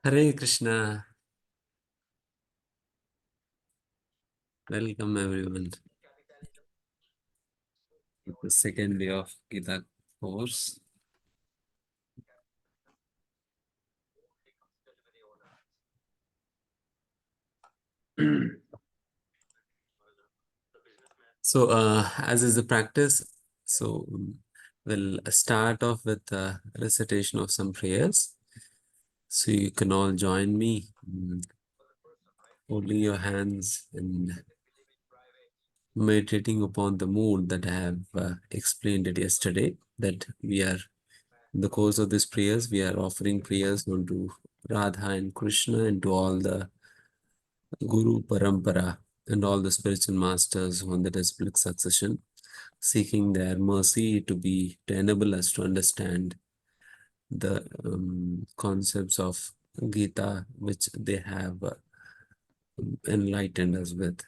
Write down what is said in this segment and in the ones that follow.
Hare Krishna. Welcome everyone to the second day of Gita course. As is the practice, we'll start off with recitation of some prayers. So you can all join me, holding your hands and meditating upon the mood that I have explained it yesterday. That we are, in the course of these prayers, we are offering prayers unto Radha and Krishna and to all the Guru Parampara and all the spiritual masters on the split succession, seeking their mercy to enable us to understand the concepts of Gita, which they have enlightened us with.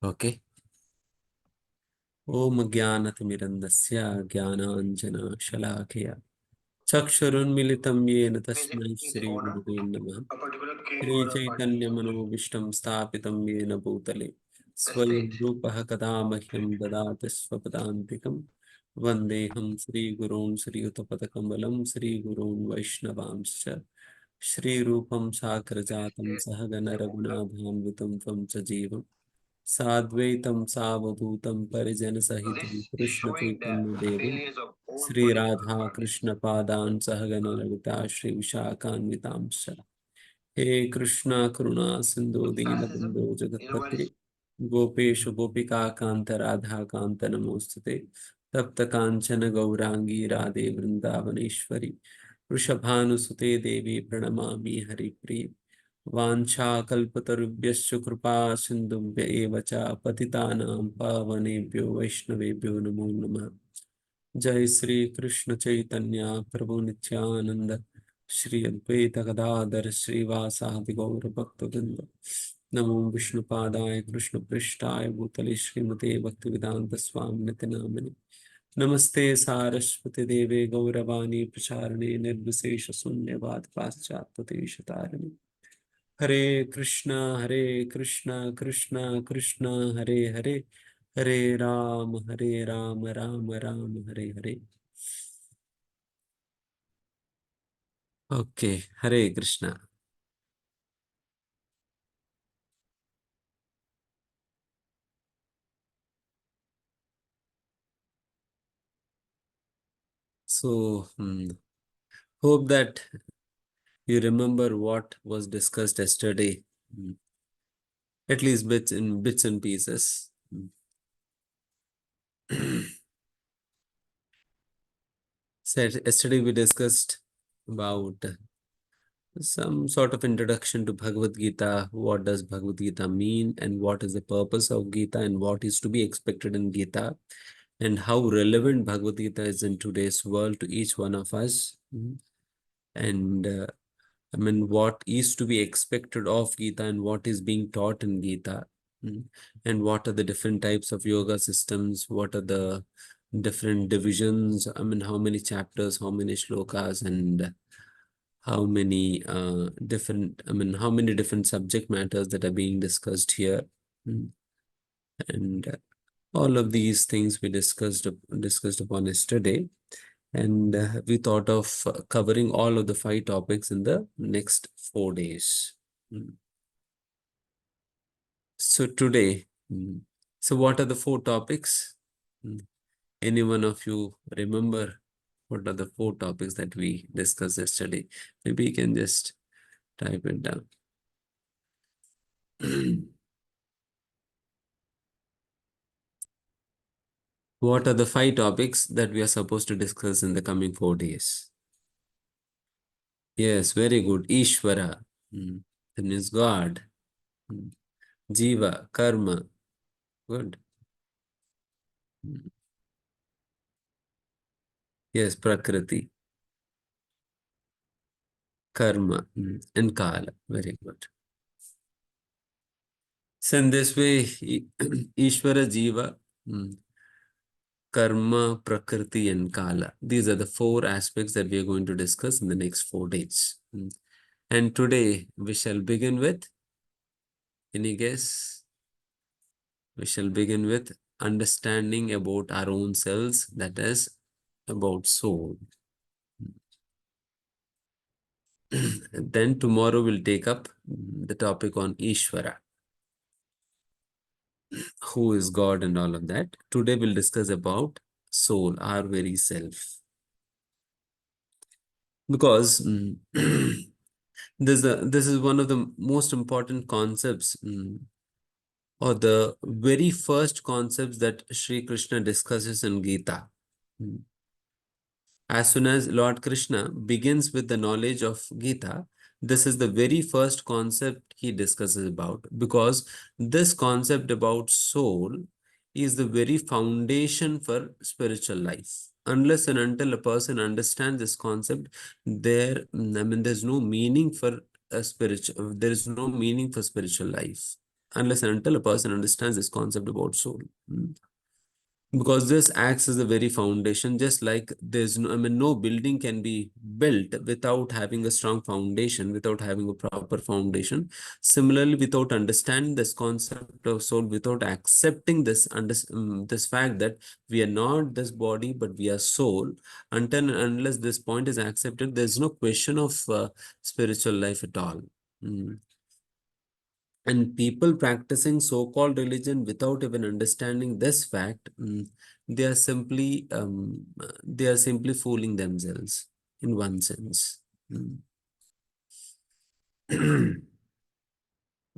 Okay. Om Jnanatimirandasya Jnananjana Shalakaya Chakshurunmilitam Yena Tasmai Shri Gurave Namah Shri Chaitanya Manobishtam Sthapitam Yena Bhutale Swayam Rupaha Kada Mahyam Dadati Swapadantikam Vandeham Shri Gurun Shri Utapatakampalam Shri Gurun Vaishnavamscha Shri Rupam Sakrajatam Sahagana Raghunathanvitam Tvam Sajivam Sadvaitam Savadhutam Parijana Sahitam Krishna Chaitanya Devam Sri Radha Krishna Padan Sahagana Lalita Shri Vishakhanvitamsha He Krishna Karuna Sindhu Dinabandhu Jagatpate Gopeshu Gopika Kanta Radha Kanta Namostate Tapta Kanchana Gaurangi Radhe Vrindavaneshwari Vrishabhanusute Devi Pranamami Haripriya वाञ्छाकल्पतरुभ्यश्च कृपा सिन्धुभ्य एव च पतितानां पावनेभ्यो वैष्णवेभ्यो नमो नमः। जय श्री कृष्ण चैतन्य प्रभु नित्यानंद श्री अद्वैत गदाधर श्रीवासादि गौर भक्तवृंद नमो विष्णुपादाय कृष्ण पृष्ठाय भूतले श्रीमते भक्तिवेदांत स्वामिनिति नामिने नमस्ते सारस्वती देवे गौरवाणी प्रचारिणे निर्विशेष शून्यवाद पाश्चात्य देशतारिणे हरे Krishna Krishna Krishna Hare Hare Hare Ram Ram Ram Hare Hare. Okay, Hare Krishna. So, hope that you remember what was discussed yesterday, at least bits and pieces. So yesterday we discussed about some sort of introduction to Bhagavad Gita. What does Bhagavad Gita mean, and what is the purpose of Gita, and what is to be expected in Gita, and how relevant Bhagavad Gita is in today's world to each one of us. And what is to be expected of Gita and what is being taught in Gita, and what are the different types of yoga systems, what are the different divisions, how many chapters, how many shlokas, and how many how many different subject matters that are being discussed here. And all of these things we discussed upon yesterday. And we thought of covering all of the 5 topics in the next 4 days. So today, so what are the 4 topics? Any one of you remember what are the 4 topics that we discussed yesterday? Maybe you can just type it down. What are the 5 topics that we are supposed to discuss in the coming 4 days? Yes, very good. Ishvara, that means God. Jiva, karma, good. Yes, Prakriti, karma, and Kala. Very good. So in this way, Ishvara, Jiva, karma, prakriti, and kala. These are the four aspects that we are going to discuss in the next 4 days. And today we shall begin with, any guess? We shall begin with understanding about our own selves, that is about soul. Then tomorrow we'll take up the topic on Ishvara, who is God and all of that. Today we'll discuss about soul, our very self. Because this is one of the most important concepts, or the very first concepts that Sri Krishna discusses in Gita. Mm. As soon as Lord Krishna begins with the knowledge of Gita, this is the very first concept he discusses about, because this concept about soul is the very foundation for spiritual life. Unless and until a person understands this concept, there's no meaning for there is no meaning for spiritual life. Unless and until a person understands this concept about soul. Because this acts as the very foundation. Just like there's no, no building can be built without having a strong foundation, without having a proper foundation. Similarly, without understanding this concept of soul, without accepting this fact that we are not this body, but we are soul, until and unless this point is accepted, there's no question of spiritual life at all. Mm. And people practicing so-called religion without even understanding this fact, they are simply fooling themselves in one sense. Mm.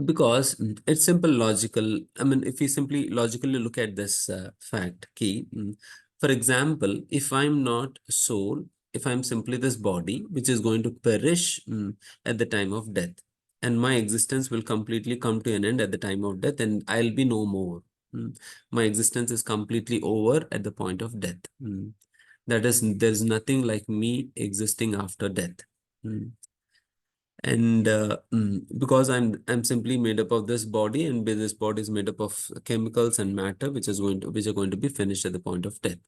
Because it's simple logical. If we simply logically look at this fact, key, for example, if I'm not soul, if I'm simply this body, which is going to perish at the time of death, and my existence will completely come to an end at the time of death, and I'll be no more. My existence is completely over at the point of death. That is, there's nothing like me existing after death. And because I'm simply made up of this body, and this body is made up of chemicals and matter, which are going to be finished at the point of death.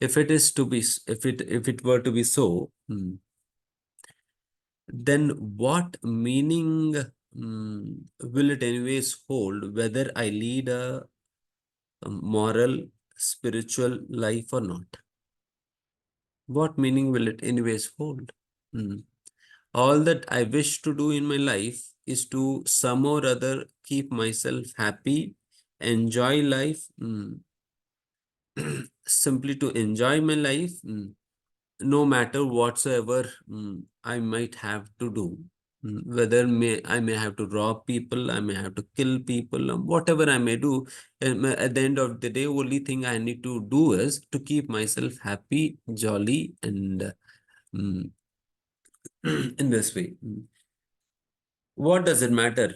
If it is to be, if it were to be so, then what meaning will it anyways hold, whether I lead a moral, spiritual life or not? What meaning will it anyways hold? All that I wish to do in my life is to some or other keep myself happy, enjoy life, simply to enjoy my life, no matter whatsoever I might have to do. Whether I may have to rob people, I may have to kill people, whatever I may do, at the end of the day, only thing I need to do is to keep myself happy, jolly, and in this way. What does it matter?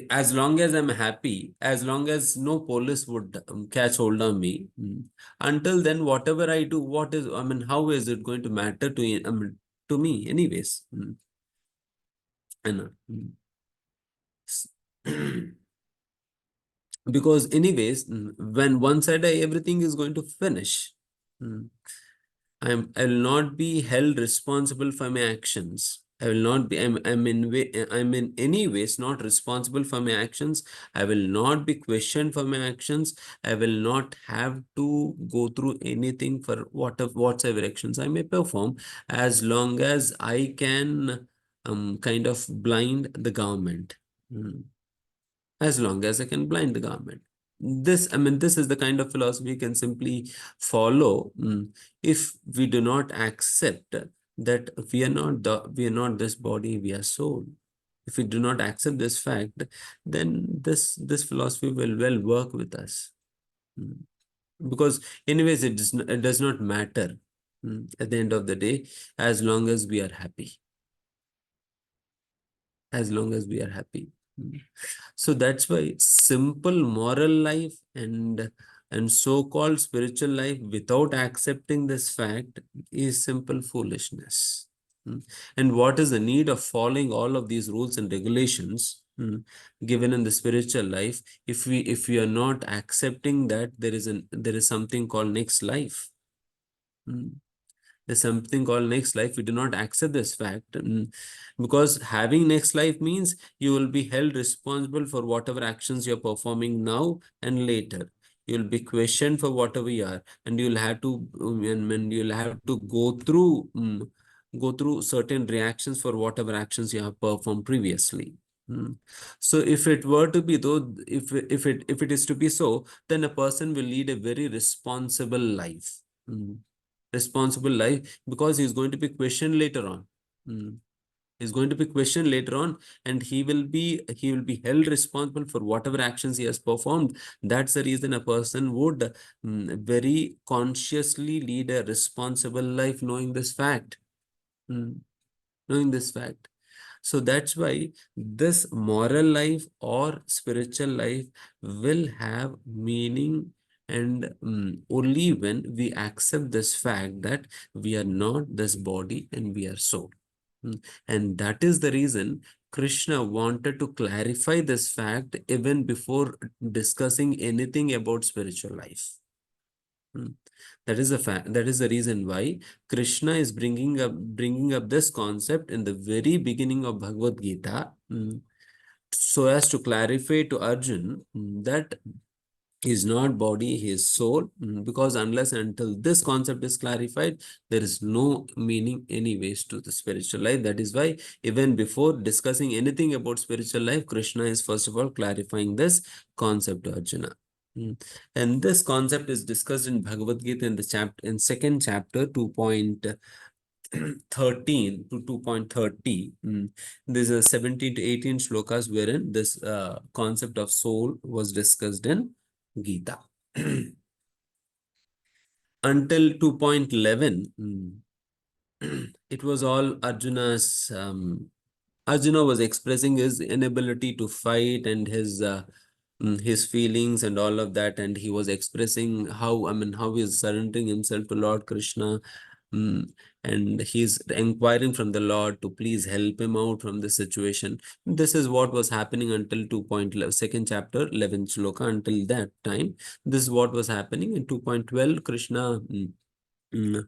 As long as I'm happy, as long as no police would catch hold of me, until then, whatever I do, how is it going to matter to me, anyways? I know. Because, anyways, when one side everything is going to finish. I will not be held responsible for my actions. I will not be, I'm in any ways not responsible for my actions. I will not be questioned for my actions. I will not have to go through anything for whatever actions I may perform, as long as I can kind of blind the government. As long as I can blind the government. This is the kind of philosophy you can simply follow if we do not accept that we are not this body, we are soul. If we do not accept this fact, then this philosophy will well work with us. Because anyways, it does not matter at the end of the day, as long as we are happy. As long as we are happy. So that's why simple moral life and so-called spiritual life without accepting this fact is simple foolishness. And what is the need of following all of these rules and regulations given in the spiritual life, if we are not accepting that there is something called next life. Mm. There's something called next life. We do not accept this fact, because having next life means you will be held responsible for whatever actions you're performing now and later. You'll be questioned for whatever you are, and you'll have to and you'll have to go through certain reactions for whatever actions you have performed previously. Mm. So if it were to be though, if it is to be so, then a person will lead a very responsible life. Responsible life, because he's going to be questioned later on. Mm. He's going to be questioned later on, and he will be held responsible for whatever actions he has performed. That's the reason a person would very consciously lead a responsible life, knowing this fact. Mm. Knowing this fact. So that's why this moral life or spiritual life will have meaning, and only when we accept this fact that we are not this body and we are soul. And that is the reason Krishna wanted to clarify this fact even before discussing anything about spiritual life. Mm. That is the fact. That is the reason why Krishna is bringing up this concept in the very beginning of Bhagavad Gita, so as to clarify to Arjun that he is not body, he is soul. Because unless and until this concept is clarified, there is no meaning anyways to the spiritual life. That is why even before discussing anything about spiritual life, Krishna is first of all clarifying this concept to Arjuna. And this concept is discussed in Bhagavad Gita in second chapter 2.13 to 2.30. These are 17 to 18 shlokas wherein this concept of soul was discussed in Gita. Until 2.11, it was all Arjuna's. Arjuna was expressing his inability to fight and his feelings and all of that, and he was expressing how he is surrendering himself to Lord Krishna. Mm, and he's inquiring from the Lord to please help him out from the situation. This is what was happening until 2.11, second chapter, 11th shloka. Until that time, this is what was happening. In 2.12, mm,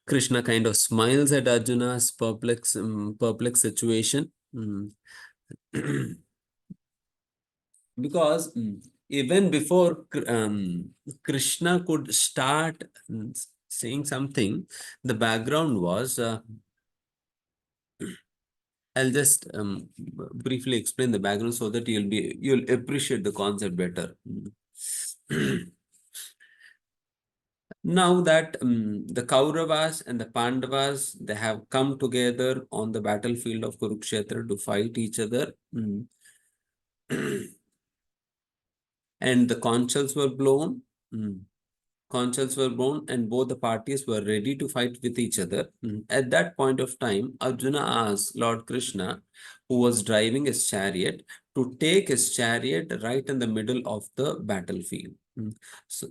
Krishna kind of smiles at Arjuna's perplex situation. Because even before Krishna could start saying something, the background was, I'll just briefly explain the background so that you'll appreciate the concept better. Now that the Kauravas and the Pandavas, they have come together on the battlefield of Kurukshetra to fight each other. And the conchs were blown. Conchs were blown, and both the parties were ready to fight with each other. At that point of time, Arjuna asked Lord Krishna, who was driving his chariot, to take his chariot right in the middle of the battlefield. So,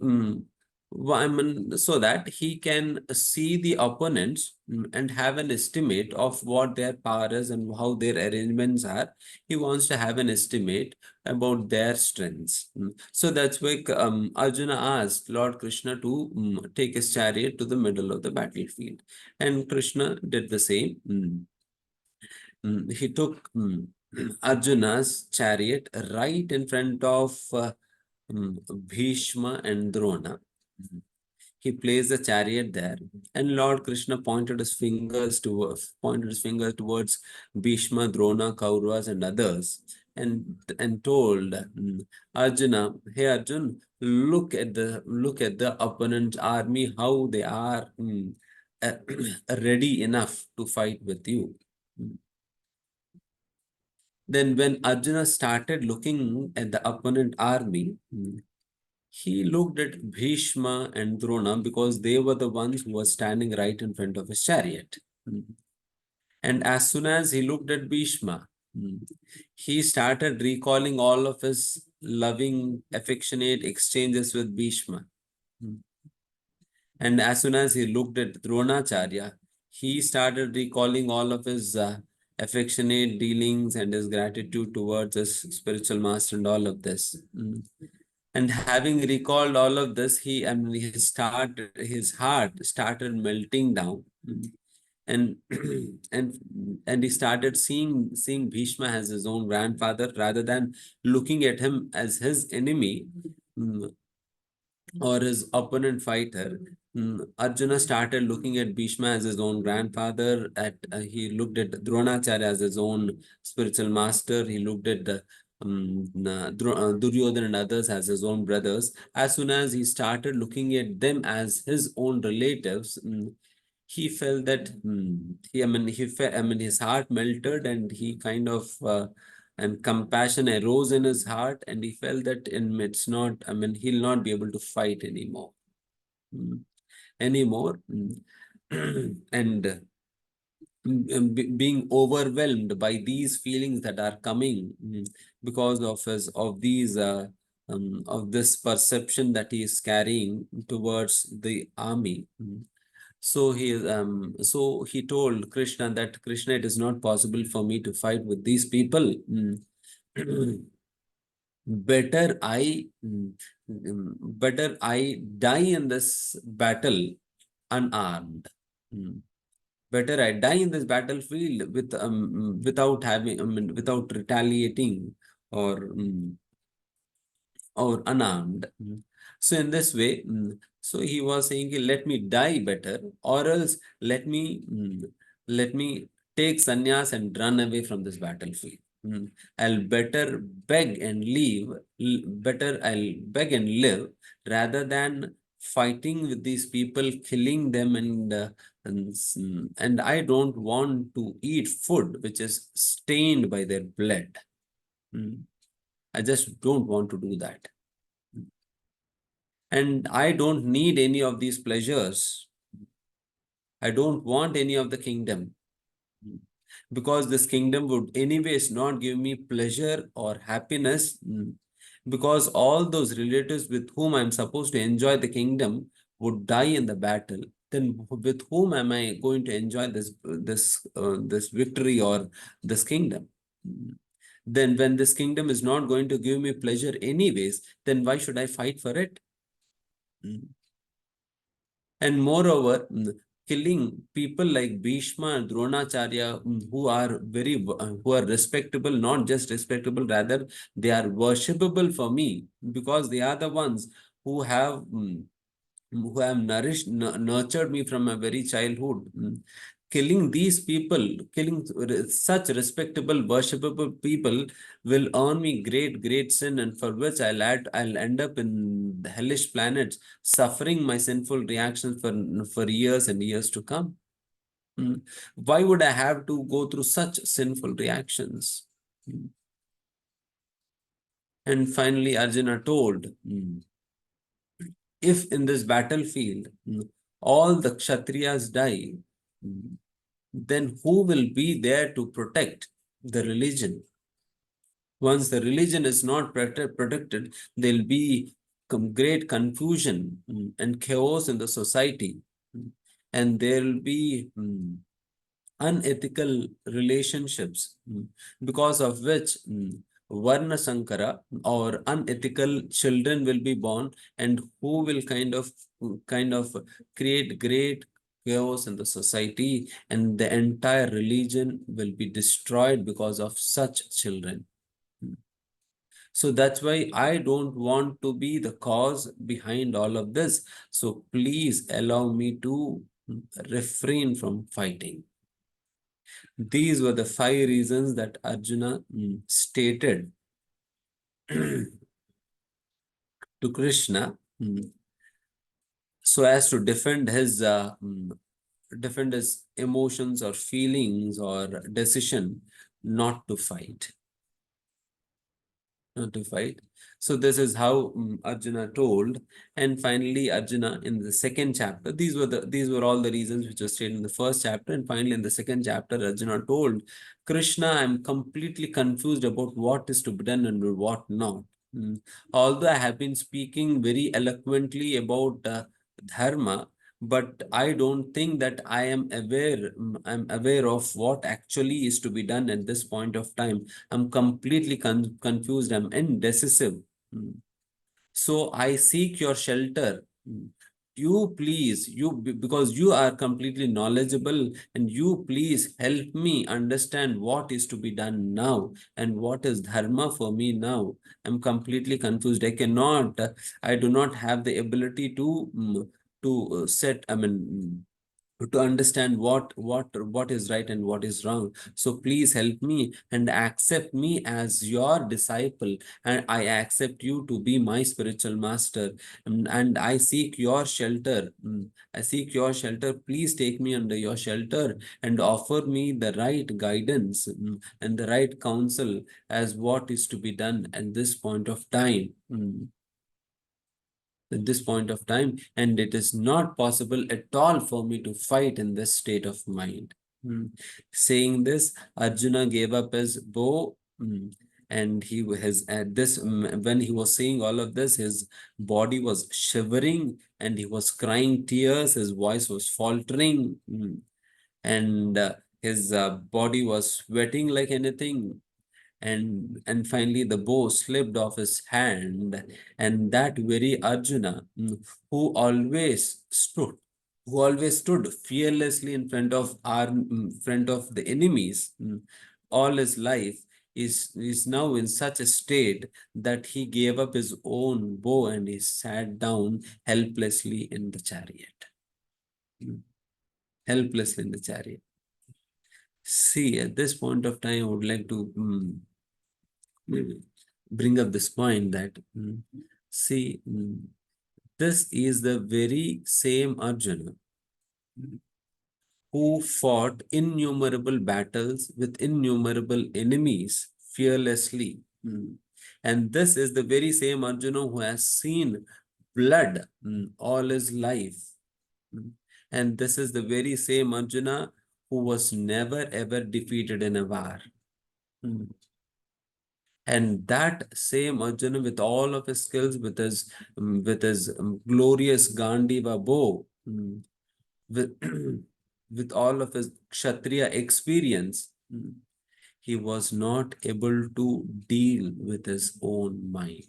so that he can see the opponents and have an estimate of what their power is and how their arrangements are. He wants to have an estimate about their strengths. So that's why Arjuna asked Lord Krishna to take his chariot to the middle of the battlefield. And Krishna did the same. He took Arjuna's chariot right in front of Bhishma and Drona. He placed the chariot there, and Lord Krishna pointed his fingers towards Bhishma, Drona, Kauravas, and others, and told Arjuna, "Hey Arjun, look at the opponent army, how they are uh, ready enough to fight with you." Then, when Arjuna started looking at the opponent army, he looked at Bhishma and Drona because they were the ones who were standing right in front of his chariot. And as soon as he looked at Bhishma, he started recalling all of his loving, affectionate exchanges with Bhishma. And as soon as he looked at Dronacharya, he started recalling all of his affectionate dealings and his gratitude towards his spiritual master and all of this. And having recalled all of this, his heart started melting down. And and and he started seeing Bhishma as his own grandfather rather than looking at him as his enemy. mm, or his opponent fighter. Arjuna started looking at Bhishma as his own grandfather. He looked at Dronacharya as his own spiritual master. He looked at Duryodhana and others as his own brothers. As soon as he started looking at them as his own relatives, he felt that his heart melted, and he kind of and compassion arose in his heart, and he felt that it's not, he'll not be able to fight anymore. Mm, Anymore. And being overwhelmed by these feelings that are coming, because of this perception that he is carrying towards the army. So he told Krishna that, Krishna, it is not possible for me to fight with these people. Better I better I die in this battle unarmed. Better I die in this battlefield without retaliating or unarmed. So in this way, so he was saying, let me die better, or else let me take sannyas and run away from this battlefield. I'll better beg and leave, better I'll beg and live rather than fighting with these people, killing them, and I don't want to eat food which is stained by their blood. I just don't want to do that. And I don't need any of these pleasures. I don't want any of the kingdom, because this kingdom would anyways not give me pleasure or happiness, because all those relatives with whom I'm supposed to enjoy the kingdom would die in the battle. Then with whom am I going to enjoy this victory or this kingdom? Then when this kingdom is not going to give me pleasure anyways, then why should I fight for it? And moreover, killing people like Bhishma and Dronacharya, who are respectable, not just respectable, rather they are worshipable for me, because they are the ones who have nurtured me from a very childhood. Killing these people, killing such respectable, worshipable people will earn me great sin, and for which I'll end up in the hellish planets, suffering my sinful reactions for years and years to come. Why would I have to go through such sinful reactions? And finally, Arjuna told, if in this battlefield all the Kshatriyas die, then who will be there to protect the religion? Once the religion is not protected, there'll be great confusion and chaos in the society. And there'll be unethical relationships, because of which Varna Sankara or unethical children will be born, and who will kind of create great chaos in the society, and the entire religion will be destroyed because of such children. So that's why I don't want to be the cause behind all of this. So please allow me to refrain from fighting. These were the 5 reasons that Arjuna stated to Krishna, so as to defend his emotions or feelings or decision not to fight. So this is how Arjuna told. And finally, Arjuna in the second chapter, these were all the reasons which were stated in the first chapter. And finally, in the second chapter, Arjuna told Krishna, I'm completely confused about what is to be done and what not. Although I have been speaking very eloquently about dharma, but I don't think that I am aware. I'm aware of what actually is to be done at this point of time. I'm completely confused. I'm indecisive. Mm. So I seek your shelter. Mm. You please, because you are completely knowledgeable, and you please help me understand what is to be done now and what is dharma for me now. I'm completely confused. I do not have the ability to set, to understand what is right and what is wrong. So please help me and accept me as your disciple, and I accept you to be my spiritual master, and I seek your shelter. I seek your shelter. Please take me under your shelter and offer me the right guidance, and the right counsel as what is to be done at this point of time. At this point of time, and it is not possible at all for me to fight in this state of mind. Hmm. Saying this, Arjuna gave up his bow, and he has at this when he was saying all of this, his body was shivering and he was crying tears. His voice was faltering, and his body was sweating like anything, and finally the bow slipped off his hand, and that very Arjuna, who always stood fearlessly in front of the enemies, all his life, is now in such a state that he gave up his own bow and he sat down helplessly in the chariot. Mm, Helplessly in the chariot. See, at this point of time, I would like to bring up this point that, see, this is the very same Arjuna who fought innumerable battles with innumerable enemies fearlessly. And this is the very same Arjuna who has seen blood all his life. And this is the very same Arjuna who was never ever defeated in a war. And that same Arjuna, with all of his skills, with his glorious Gandiva bow, with with all of his Kshatriya experience, he was not able to deal with his own mind.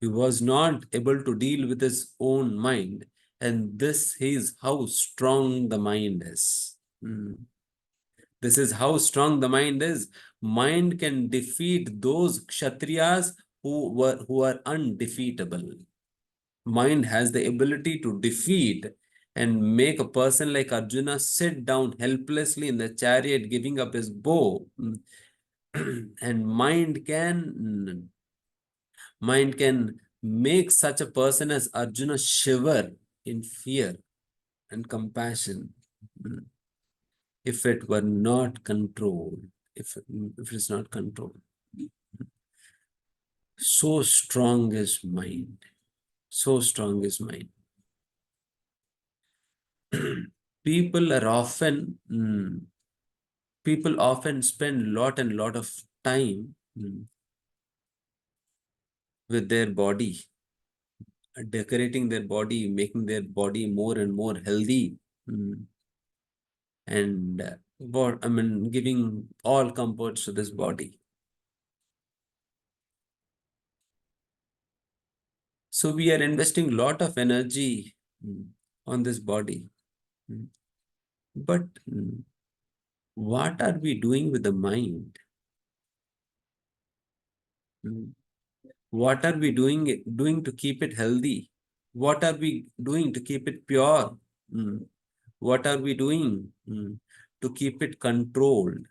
He was not able to deal with his own mind, and this is how strong the mind is. This is how strong the mind is. Mind can defeat those Kshatriyas who are undefeatable. Mind has the ability to defeat and make a person like Arjuna sit down helplessly in the chariot, giving up his bow. And mind can make such a person as Arjuna shiver in fear and compassion. If it were not controlled, if it's not controlled. So strong is mind. So strong is mind. People are often, people often spend lot and lot of time with their body, decorating their body, making their body more and more healthy, and giving all comforts to this body. So we are investing a lot of energy on this body. But what are we doing with the mind? What are we doing to keep it healthy? What are we doing to keep it pure? What are we doing to keep it controlled?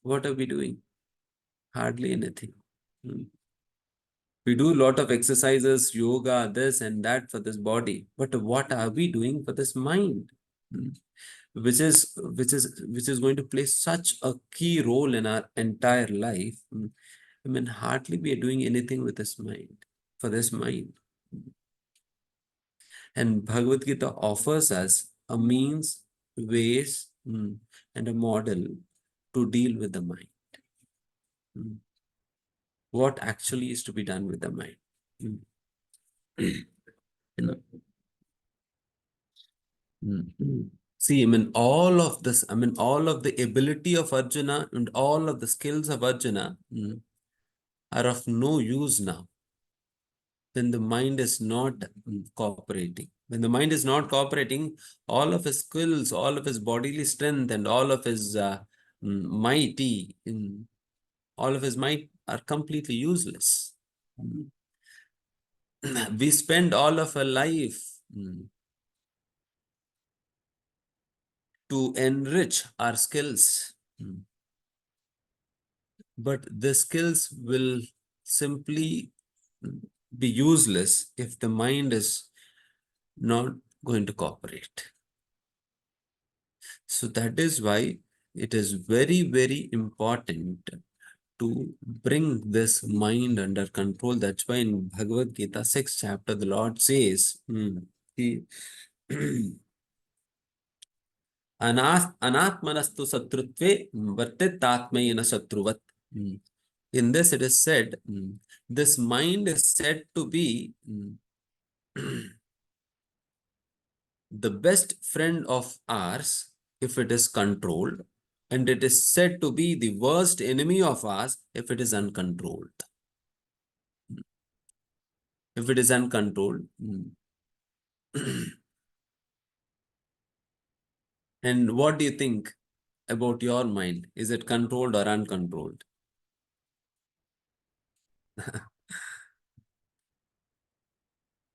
What are we doing? Hardly anything. We do a lot of exercises, yoga, this and that for this body. But what are we doing for this mind? Which is going to play such a key role in our entire life. Hardly we are doing anything with this mind, for this mind. And Bhagavad Gita offers us a means, ways, and a model to deal with the mind. What actually is to be done with the mind. You know, See, I mean, all of this, I mean, all of the ability of Arjuna and all of the skills of Arjuna are of no use now when the mind is not cooperating. When the mind is not cooperating, all of his skills, all of his bodily strength, and all of his mighty, all of his might are completely useless. We spend all of our life to enrich our skills. But the skills will simply be useless if the mind is not going to cooperate. So that is why it is very, very important to bring this mind under control. That's why in Bhagavad Gita, 6th chapter, the Lord says, he Anatmanastu satrutve vartitatmayena satruvat. In this, it is said, this mind is said to be the best friend of ours if it is controlled, and it is said to be the worst enemy of ours if it is uncontrolled. If it is uncontrolled. And what do you think about your mind? Is it controlled or uncontrolled?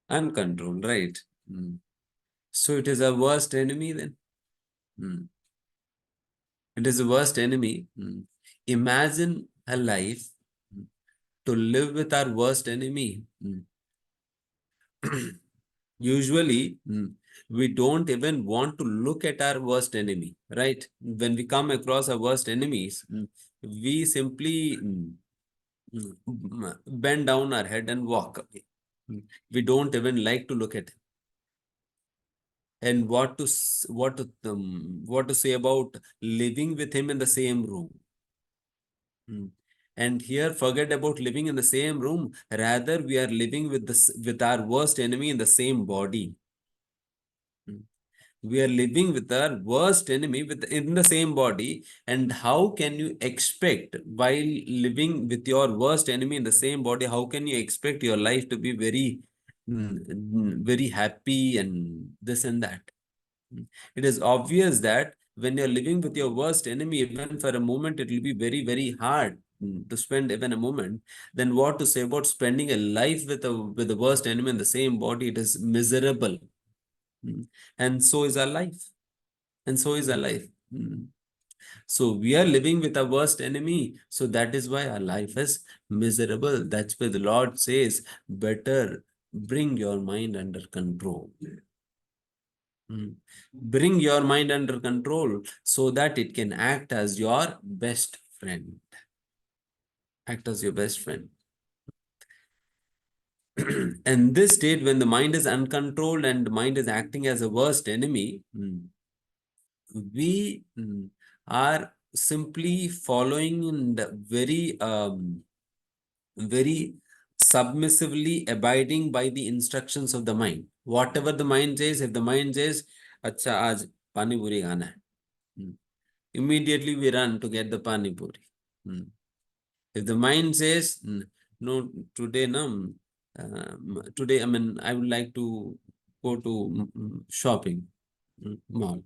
Uncontrolled, right? So it is a worst enemy then? It is the worst enemy. Imagine a life to live with our worst enemy. Usually, we don't even want to look at our worst enemy, right? When we come across our worst enemies, we simply bend down our head and walk away. We don't even like to look at him. And what to say about living with him in the same room? And here, forget about living in the same room. Rather, we are living with our worst enemy in the same body. We are living with our worst enemy in the same body. And how can you expect, while living with your worst enemy in the same body, how can you expect your life to be very happy and this and that? It is obvious that when you're living with your worst enemy, even for a moment, it will be very, very hard to spend even a moment. Then what to say about spending a life with the worst enemy in the same body? It is miserable. And so is our life. And so is our life. So we are living with our worst enemy. So that is why our life is miserable. That's why the Lord says, better bring your mind under control. Bring your mind under control so that it can act as your best friend. Act as your best friend. And this state, when the mind is uncontrolled and the mind is acting as a worst enemy, we are simply following and very submissively abiding by the instructions of the mind. Whatever the mind says, if the mind says, "Acha, aaj pani puri khana hai," immediately we run to get the pani puri. If the mind says, "No, today, no, today, I mean, I would like to go to shopping mall,"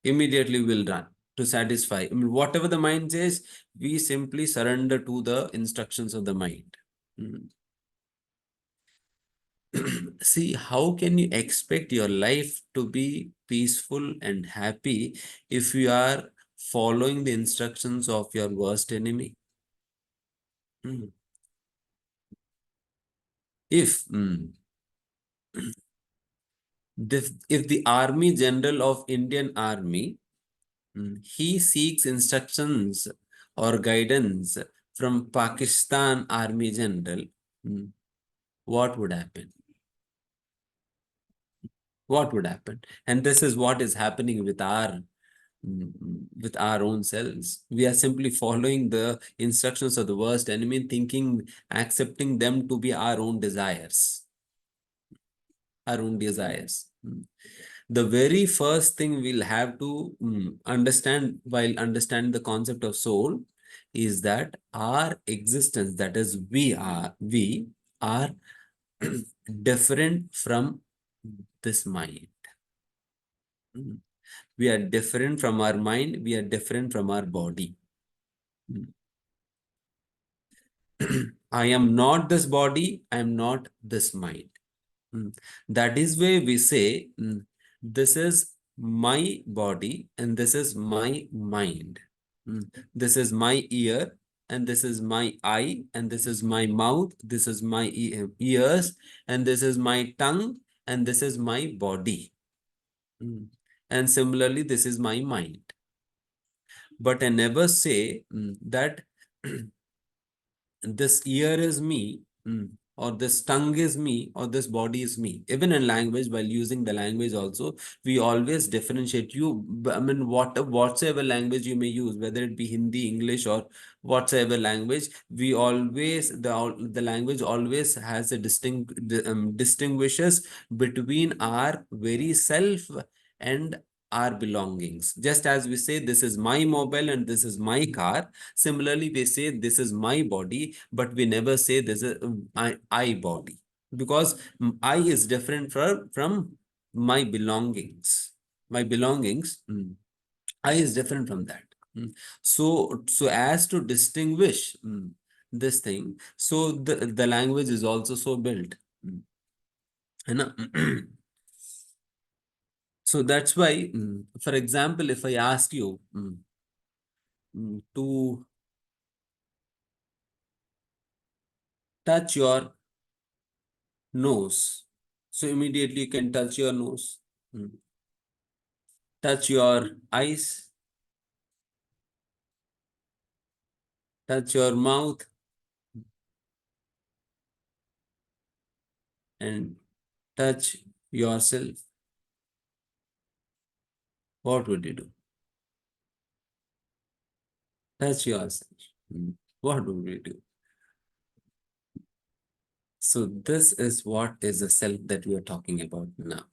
immediately we'll run to satisfy. I mean, whatever the mind says, we simply surrender to the instructions of the mind. See, how can you expect your life to be peaceful and happy if you are following the instructions of your worst enemy? If if the army general of Indian Army, he seeks instructions or guidance from Pakistan Army General, what would happen? What would happen? And this is what is happening with our own selves. We are simply following the instructions of the worst enemy, thinking, accepting them to be our own desires. our own desires. The very first thing we'll have to understand while understanding the concept of soul is that our existence, that is, we are different from this mind. Mm. We are different from our mind. We are different from our body. Mm. I am not this body. I am not this mind. That is why we say, this is my body and this is my mind. This is my ear and this is my eye and this is my mouth. This is my ears and this is my tongue and this is my body. And similarly, this is my mind. But I never say that this ear is me, or this tongue is me, or this body is me. Even in language, while using the language also, we always differentiate. I mean, whatsoever language you may use, whether it be Hindi, English, or whatsoever language, we always, the language always has a distinguishes between our very self and our belongings. Just as we say, this is my mobile and this is my car. Similarly, we say this is my body, but we never say this is I body, because I is different from my belongings. My belongings, I is different from that. So as to distinguish this thing, so the language is also so built. And so that's why, for example, if I ask you to touch your nose. So immediately you can touch your nose, touch your eyes, touch your mouth, and touch yourself. What would you do? Touch yourself. What would you do? So this is what is the self that we are talking about now.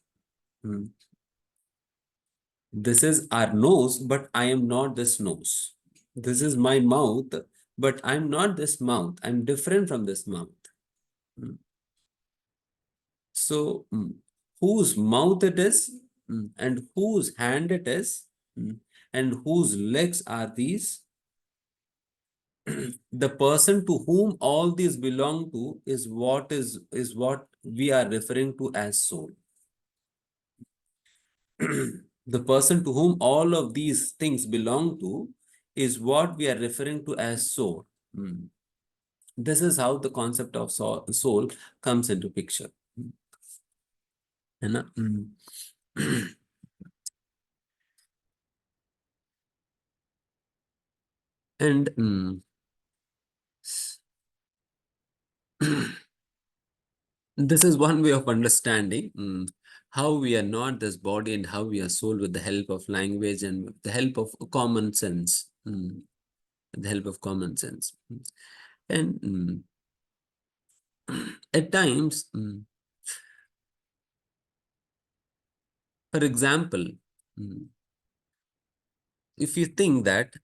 This is our nose, but I am not this nose. This is my mouth, but I'm not this mouth. I'm different from this mouth. So, whose mouth it is, and whose hand it is, and whose legs are these, the person to whom all these belong to is what we are referring to as soul. The person to whom all of these things belong to is what we are referring to as soul. This is how the concept of soul comes into picture. है ना? And this is one way of understanding how we are not this body and how we are soul, with the help of language and with the help of common sense. With the help of common sense. And at times, for example, if you think that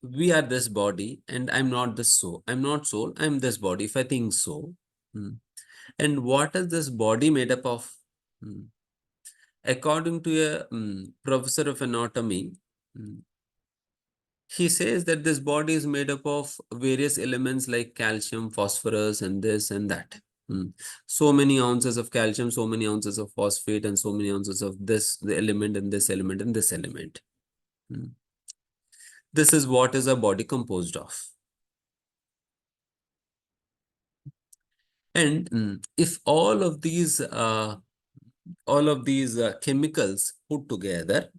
we are this body and I'm not this soul, I'm not soul, I'm this body. If I think so, and what is this body made up of? According to a professor of anatomy, he says that this body is made up of various elements like calcium, phosphorus, and this and that. So many ounces of calcium, so many ounces of phosphate, and so many ounces of this, the element, and this element, and this element. This is what is a body composed of. And if all of these chemicals put together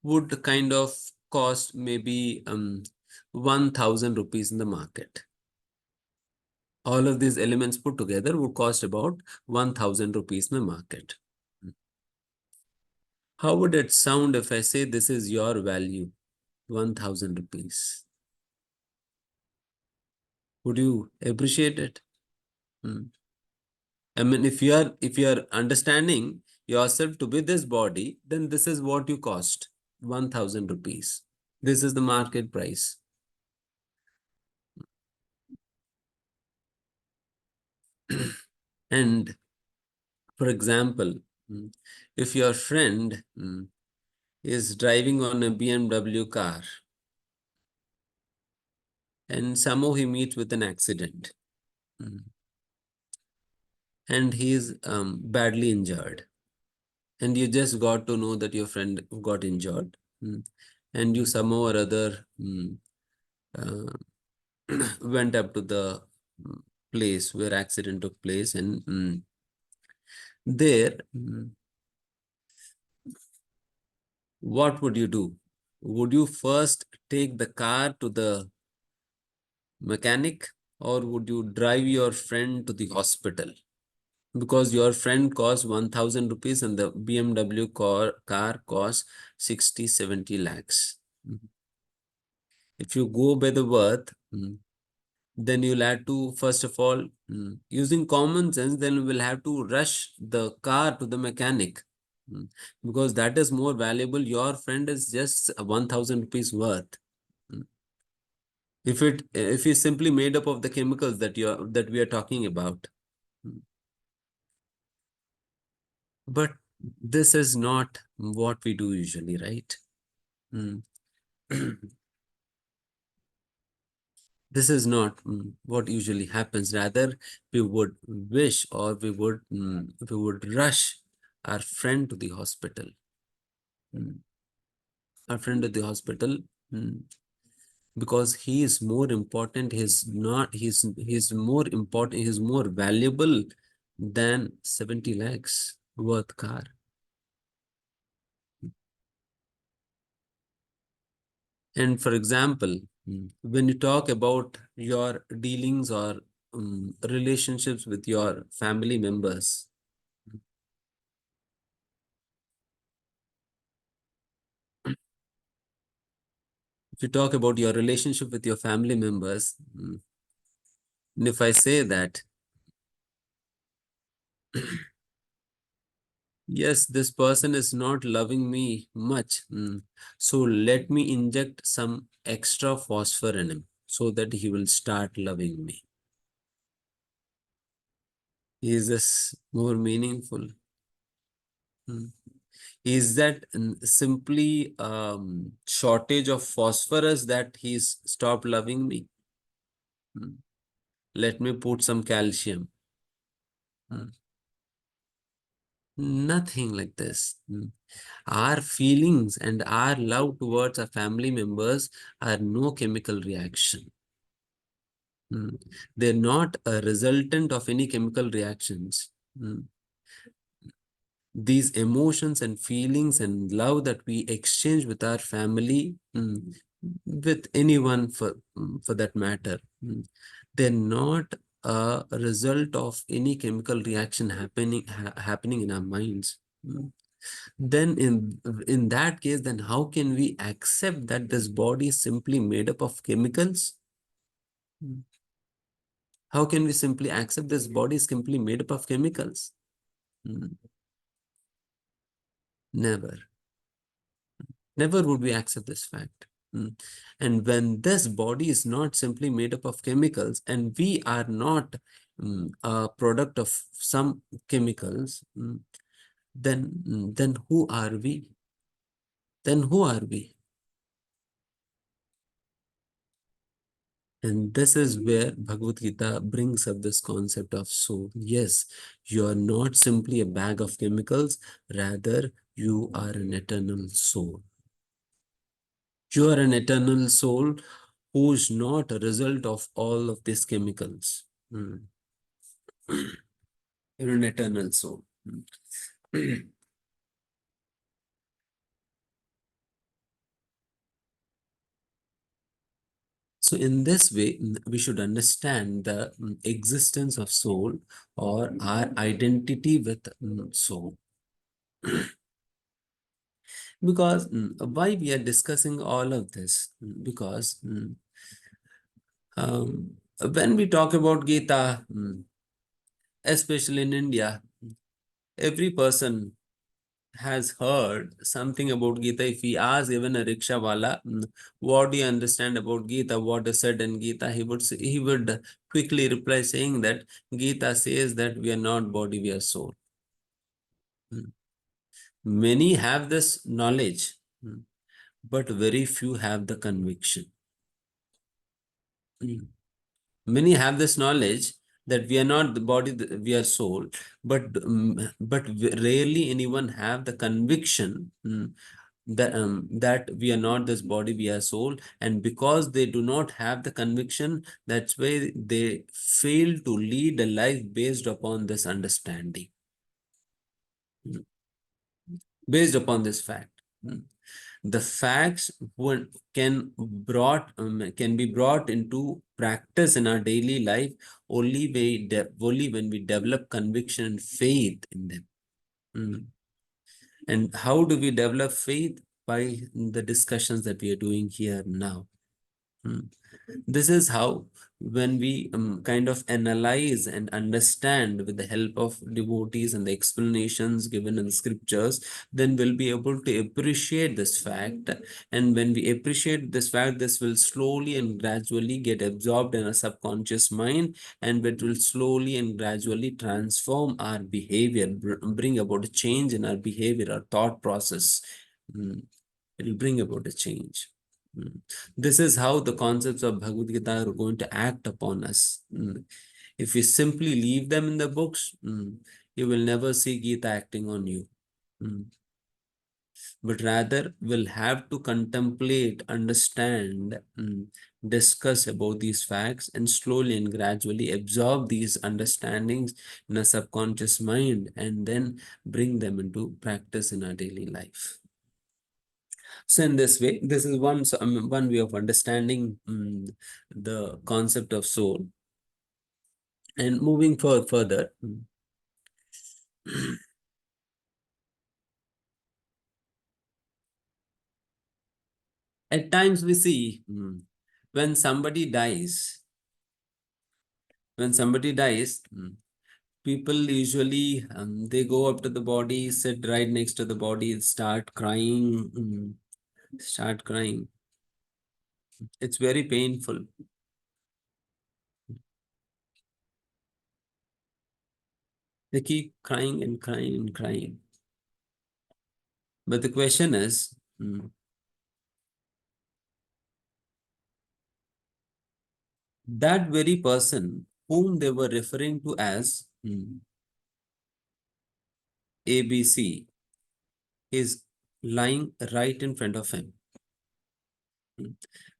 would kind of cost maybe 1,000 rupees in the market. All of these elements put together would cost about 1,000 rupees in the market. How would it sound if I say this is your value, 1,000 rupees? Would you appreciate it? I mean, if you are understanding yourself to be this body, then this is what you cost, 1,000 rupees. This is the market price. And for example, if your friend is driving on a BMW car and somehow he meets with an accident, mm, and he is badly injured, and you just got to know that your friend got injured, and you somehow or other uh, went up to the place where accident took place, and there, what would you do? Would you first take the car to the mechanic, or would you drive your friend to the hospital? Because your friend costs 1,000 rupees and the BMW car costs 60, 70 lakhs. If you go by the worth, then you'll have to, first of all, using common sense, then we'll have to rush the car to the mechanic, because that is more valuable. Your friend is just 1,000 rupees worth. Mm. If it's simply made up of the chemicals that we are talking about. Mm. But this is not what we do usually, right? Mm. This is not what usually happens. Rather, we would wish, or we would rush our friend to the hospital. Mm. Our friend to the hospital, mm, because he is more important. He's more important. He's more valuable than 70 lakhs worth car. And for example, when you talk about your dealings or relationships with your family members, if you talk about your relationship with your family members, and if I say that, yes, this person is not loving me much, so let me inject some extra phosphor in him so that he will start loving me. Is this more meaningful? Mm. Is that simply shortage of phosphorus that he's stopped loving me? Mm. Let me put some calcium. Mm. Nothing like this. Our feelings and our love towards our family members are no chemical reaction. They're not a resultant of any chemical reactions. These emotions and feelings and love that we exchange with our family, with anyone for that matter, they're not a result of any chemical reaction happening in our minds. Then in that case, then how can we accept that this body is simply made up of chemicals? Mm. How can we simply accept this body is simply made up of chemicals? Mm. Never. Never would we accept this fact. And when this body is not simply made up of chemicals, and we are not a product of some chemicals, then who are we? Then who are we? And this is where Bhagavad Gita brings up this concept of soul. Yes, you are not simply a bag of chemicals, rather, you are an eternal soul. You are an eternal soul who is not a result of all of these chemicals. You're an eternal soul. So in this way, we should understand the existence of soul, or our identity with soul. Because why we are discussing all of this? Because when we talk about Gita, especially in India, every person has heard something about Gita. If we ask even a rickshaw wala, what do you understand about Gita? What is said in Gita? He would quickly reply saying that Gita says that we are not body, we are soul. Mm. Many have this knowledge, but very few have the conviction. Mm. Many have this knowledge that we are not the body, we are soul, but rarely anyone have the conviction that we are not this body, we are soul. And because they do not have the conviction, that's why they fail to lead a life based upon this understanding, mm, based upon this fact. Mm. The facts can be brought into practice in our daily life only when we develop conviction and faith in them. Mm. And how do we develop faith? By the discussions that we are doing here now. Mm. This is how, when we kind of analyze and understand with the help of devotees and the explanations given in the scriptures, then we'll be able to appreciate this fact. And when we appreciate this fact, this will slowly and gradually get absorbed in our subconscious mind, and it will slowly and gradually transform our behavior, bring about a change in our behavior, our thought process. Mm. It will bring about a change. Mm. This is how the concepts of Bhagavad Gita are going to act upon us. If you simply leave them in the books, you will never see Gita acting on you. Mm. But rather will have to contemplate, understand, discuss about these facts, and slowly and gradually absorb these understandings in a subconscious mind, and then bring them into practice in our daily life. So in this way, this is one way of understanding the concept of soul. And moving further, at times we see when somebody dies, when somebody dies, people usually they go up to the body, sit right next to the body, start crying, start crying. It's very painful. They keep crying and crying and crying. But the question is, that very person whom they were referring to as ABC is lying right in front of him.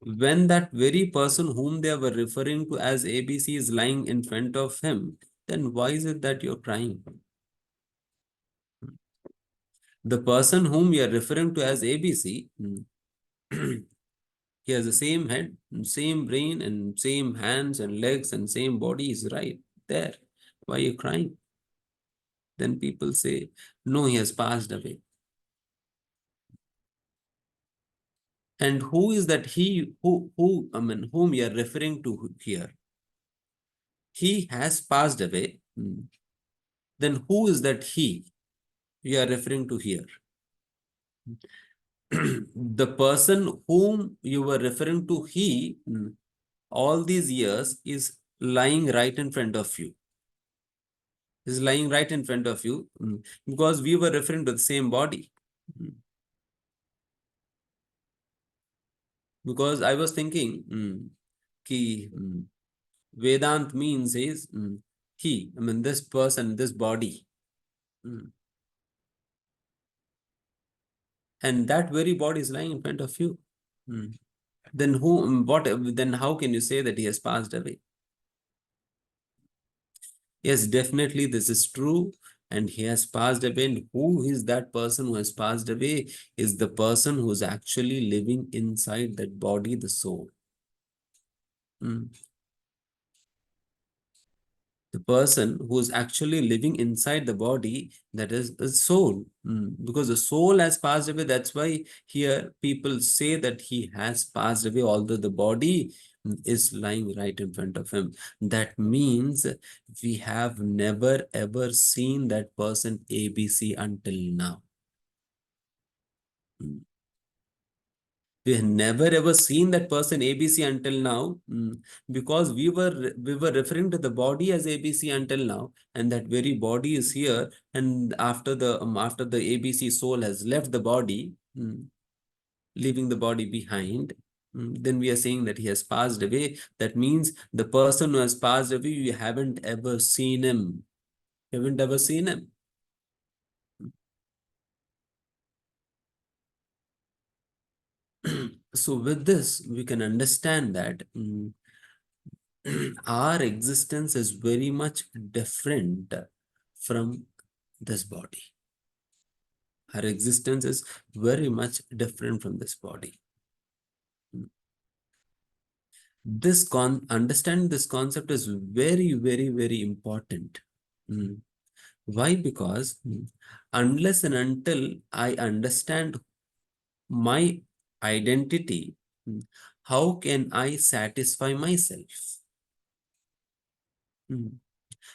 When that very person whom they were referring to as ABC is lying in front of him, then why is it that you're crying? The person whom you are referring to as ABC, he has the same head, same brain, and same hands and legs and same body is right there. Why are you crying? Then people say, no, he has passed away. And who is that he whom you are referring to here? He has passed away. Then who is that he you are referring to here? The person whom you were referring to, he, all these years is lying right in front of you. Is lying right in front of you because we were referring to the same body. Because I was thinking, ki Vedant means is he, this person, this body. And that very body is lying in front of you. Then then how can you say that he has passed away? Yes, definitely this is true. And he has passed away. And who is that person who has passed away? Is the person who is actually living inside that body, the soul. The person who's actually living inside the body, that is the soul. Because the soul has passed away. That's why here people say that he has passed away, although the body is lying right in front of him. That means we have never ever seen that person ABC until now. Mm. We have never ever seen that person ABC until now, because we were referring to the body as ABC until now, and that very body is here. And after the ABC soul has left the body, leaving the body behind, then we are saying that he has passed away. That means the person who has passed away, you haven't ever seen him. You haven't ever seen him. So with this, we can understand that our existence is very much different from this body. Our existence is very much different from this body. Understanding this concept is very, very, very important. Why? Because unless and until I understand my identity, how can I satisfy myself?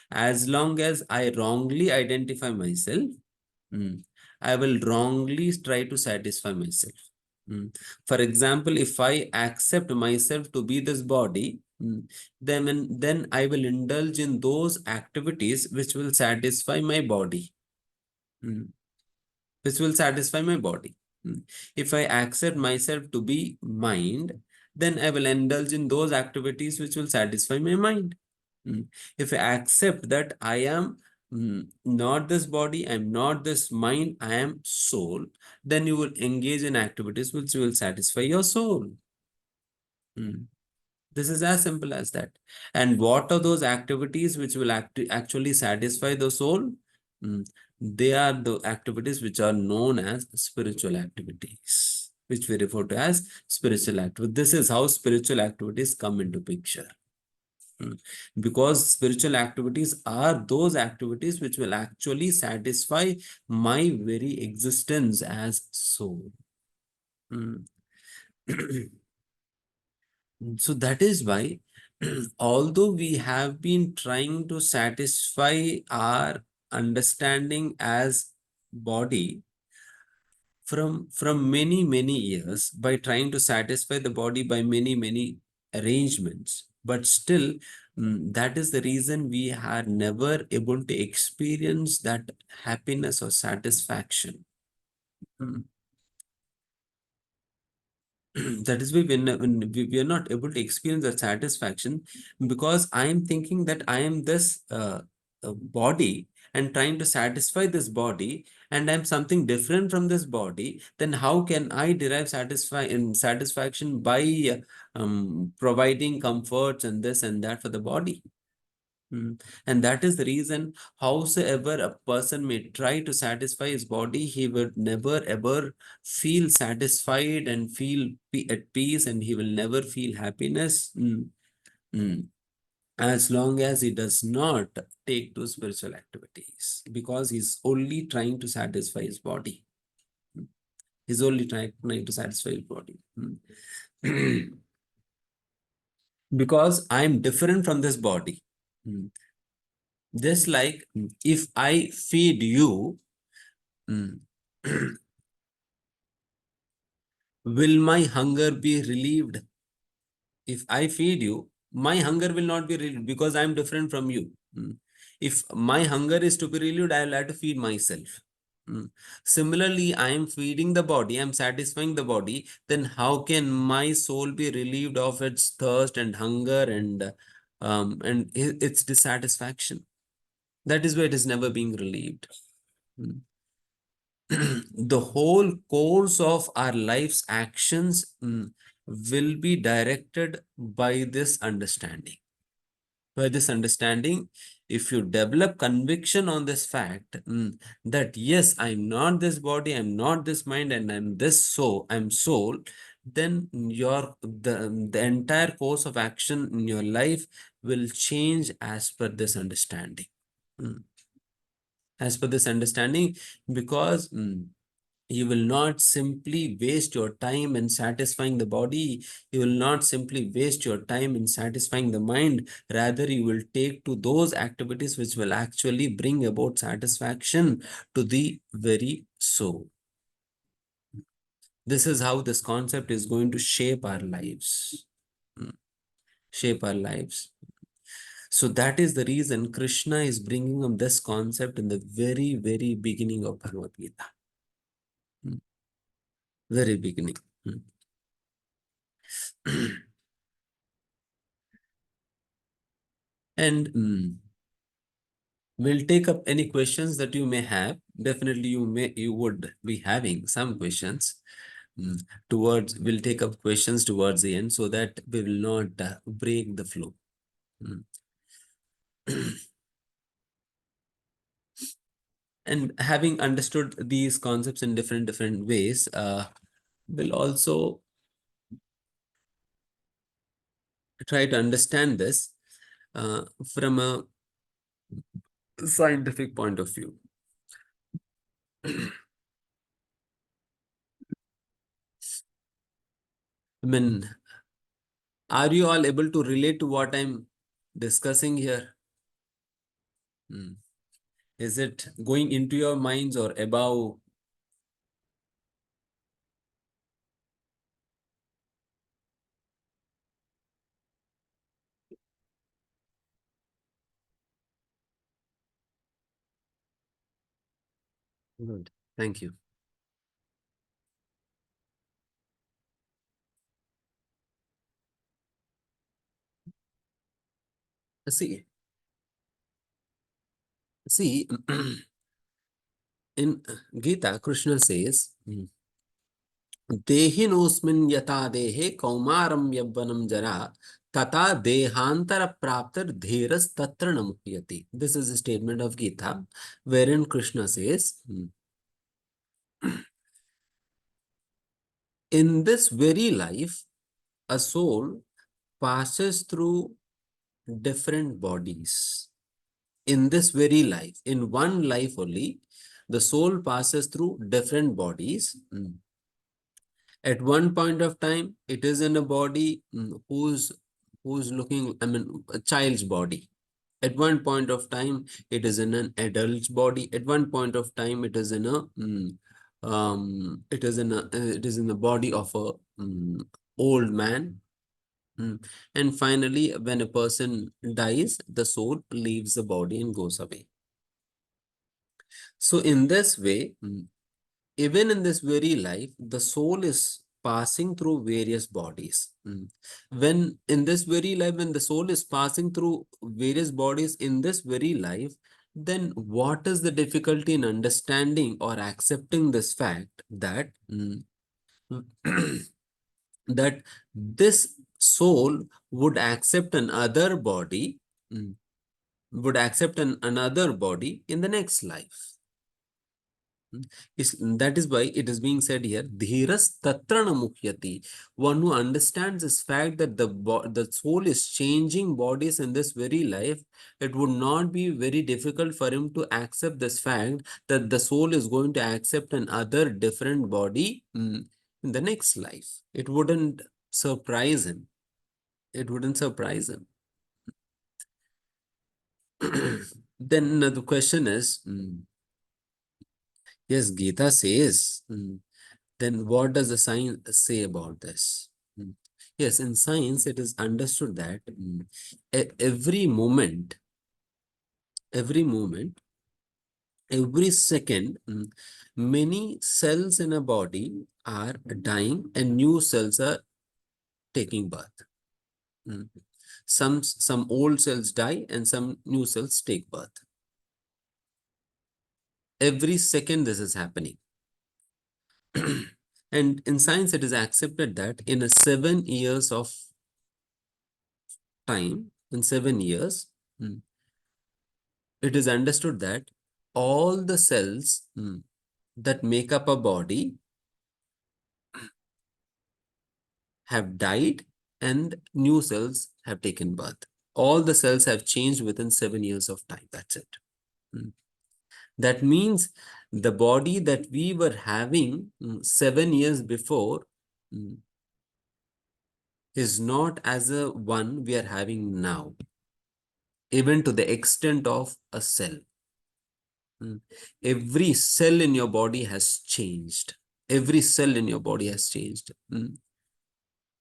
As long as I wrongly identify myself, I will wrongly try to satisfy myself. For example, if I accept myself to be this body, then I will indulge in those activities which will satisfy my body. Which will satisfy my body. If I accept myself to be mind, then I will indulge in those activities which will satisfy my mind. If I accept that I am not this body, I am not this mind, I am soul, then you will engage in activities which will satisfy your soul. This is as simple as that. And what are those activities which will actually satisfy the soul? They are the activities which are known as spiritual activities, which we refer to as spiritual activity. This is how spiritual activities come into picture. Because spiritual activities are those activities which will actually satisfy my very existence as soul. So that is why, although we have been trying to satisfy our understanding as body from many years, by trying to satisfy the body by many arrangements, but still that is the reason we are never able to experience that happiness or satisfaction. That is why when we are not able to experience that satisfaction, because I am thinking that I am this body and trying to satisfy this body, and I'm something different from this body, then how can I derive satisfaction by providing comforts and this and that for the body? And that is the reason, howsoever a person may try to satisfy his body, he would never ever feel satisfied and feel at peace, and he will never feel happiness as long as he does not take to spiritual activities, because he's only trying to satisfy his body. He's only trying to satisfy his body. Because I'm different from this body. Just like if I feed you, will my hunger be relieved? If I feed you, my hunger will not be relieved because I am different from you. If my hunger is to be relieved, I will have to feed myself. Similarly, I am feeding the body, I am satisfying the body, then how can my soul be relieved of its thirst and hunger and its dissatisfaction? That is why it is never being relieved. The whole course of our life's actions will be directed by this understanding. By this understanding, if you develop conviction on this fact, that yes, I'm not this body, I'm not this mind, and I'm this soul, I'm soul, then the entire course of action in your life will change as per this understanding. Mm. As per this understanding, because you will not simply waste your time in satisfying the body. You will not simply waste your time in satisfying the mind. Rather, you will take to those activities which will actually bring about satisfaction to the very soul. This is how this concept is going to shape our lives. Mm. Shape our lives. So that is the reason Krishna is bringing up this concept in the very, very beginning of Bhagavad Gita. Mm. Very beginning. Mm. And we'll take up any questions that you may have. Definitely you would be having some questions. We'll take up questions towards the end so that we will not break the flow. Mm. And having understood these concepts in different ways, we'll also try to understand this from a scientific point of view. I mean, are you all able to relate to what I'm discussing here? Hmm. Is it going into your minds or above? Good. Thank you. See, see, in Gita, Krishna says, Dehinosmin yata dehe kaumaram yavvanam jara tata dehantara praptar dheras tatra namuhyati. This is a statement of Gita wherein Krishna says, in this very life, a soul passes through different bodies. In this very life, in one life only, the soul passes through different bodies. At one point of time, it is in a body who's looking, I mean, a child's body. At one point of time, it is in an adult's body. At one point of time, it is in a it is in the body of a old man. And finally, when a person dies, the soul leaves the body and goes away. So in this way, even in this very life, the soul is passing through various bodies. When in this very life, when the soul is passing through various bodies in this very life, then what is the difficulty in understanding or accepting this fact that that this soul would accept another body, another body in the next life? That is why it is being said here, Dhiras Tatrana Mukhyati. One who understands this fact that the soul is changing bodies in this very life, it would not be very difficult for him to accept this fact that the soul is going to accept another different body in the next life. It wouldn't surprise him. It wouldn't surprise him. Then the question is, yes, Gita says, then what does the science say about this? Yes, in science, it is understood that every moment, every second, many cells in a body are dying and new cells are taking birth. Mm. Some old cells die and some new cells take birth. Every second this is happening. And in science, it is accepted that in a 7 years of time, in 7 years, it is understood that all the cells that make up a body have died and new cells have taken birth. All the cells have changed within 7 years of time. That's it. Mm. That means the body that we were having 7 years before is not as a one we are having now, even to the extent of a cell. Every cell in your body has changed. Every cell in your body has changed.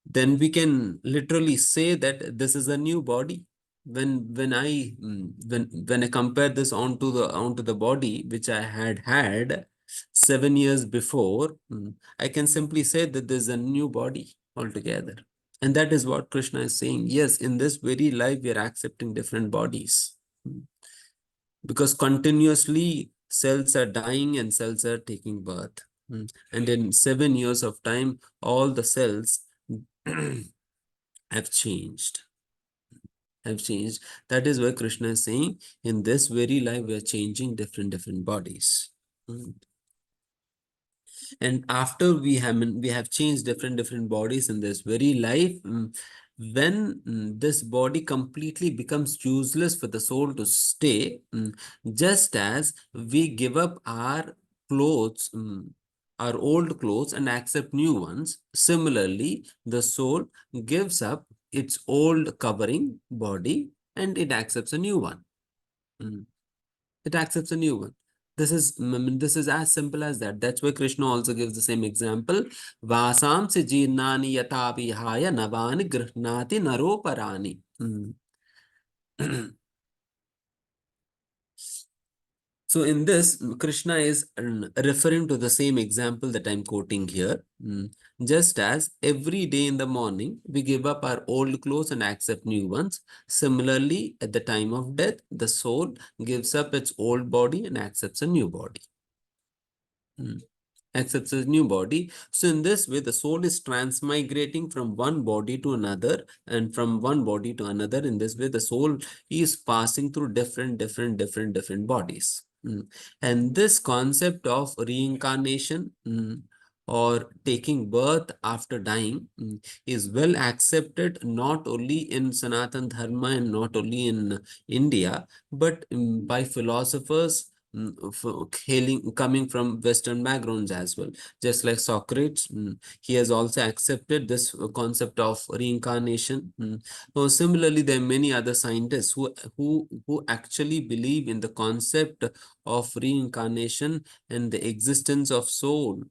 Then we can literally say that this is a new body. When I compare this onto the body which I had 7 years before, I can simply say that there's a new body altogether. And that is what Krishna is saying. Yes, in this very life, we are accepting different bodies. Because continuously cells are dying and cells are taking birth. And in 7 years of time, all the cells have changed. That is why Krishna is saying, in this very life, we are changing different bodies. And after we have changed different bodies in this very life, when this body completely becomes useless for the soul to stay, just as we give up our clothes, our old clothes, and accept new ones, similarly the soul gives up its old covering body and it accepts a new one. It accepts a new one. This is as simple as that. That's why Krishna also gives the same example. Vasam se jirnani yata vihaya navani grihnati naroparani. So in this, Krishna is referring to the same example that I'm quoting here. Just as every day in the morning, we give up our old clothes and accept new ones. Similarly, at the time of death, the soul gives up its old body and accepts a new body. Accepts a new body. So in this way, the soul is transmigrating from one body to another and from one body to another. In this way, the soul is passing through different bodies. And this concept of reincarnation or taking birth after dying is well accepted not only in Sanatan Dharma and not only in India, but by philosophers coming from Western backgrounds as well. Just like Socrates, he has also accepted this concept of reincarnation. So similarly, there are many other scientists who actually believe in the concept of reincarnation and the existence of soul.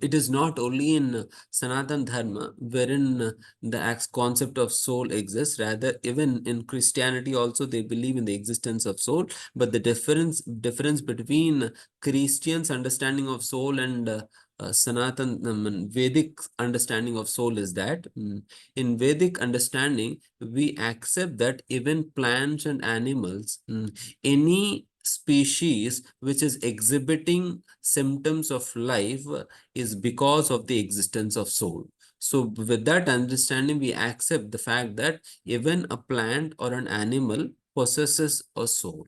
It is not only in Sanatan Dharma wherein the concept of soul exists. Rather, even in Christianity also they believe in the existence of soul. But the difference between Christians' understanding of soul and Sanatan Vedic understanding of soul is that in Vedic understanding we accept that even plants and animals, any species which is exhibiting symptoms of life is because of the existence of soul. So with that understanding, we accept the fact that even a plant or an animal possesses a soul,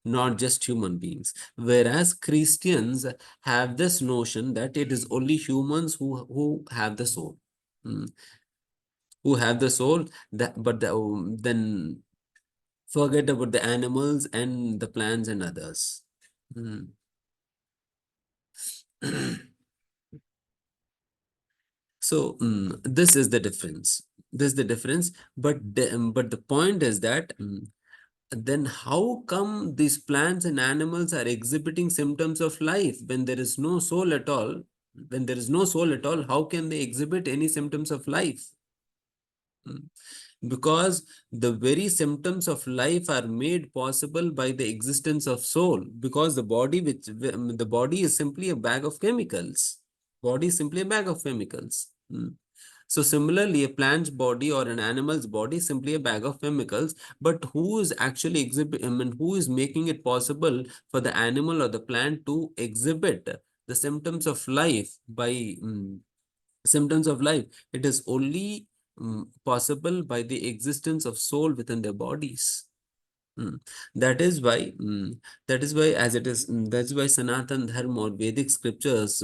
not just human beings. Whereas Christians have this notion that it is only humans who have the soul, who have the soul, then forget about the animals and the plants and others. So this is the difference. This is the difference. But the point is that then how come these plants and animals are exhibiting symptoms of life when there is no soul at all? When there is no soul at all, how can they exhibit any symptoms of life? Because the very symptoms of life are made possible by the existence of soul, because the body is simply a bag of chemicals. Body is simply a bag of chemicals. So similarly, a plant's body or an animal's body is simply a bag of chemicals, but who is actually who is making it possible for the animal or the plant to exhibit the symptoms of life by symptoms of life? It is only possible by the existence of soul within their bodies. That is why, as it is, that's why Sanatan Dharma or Vedic scriptures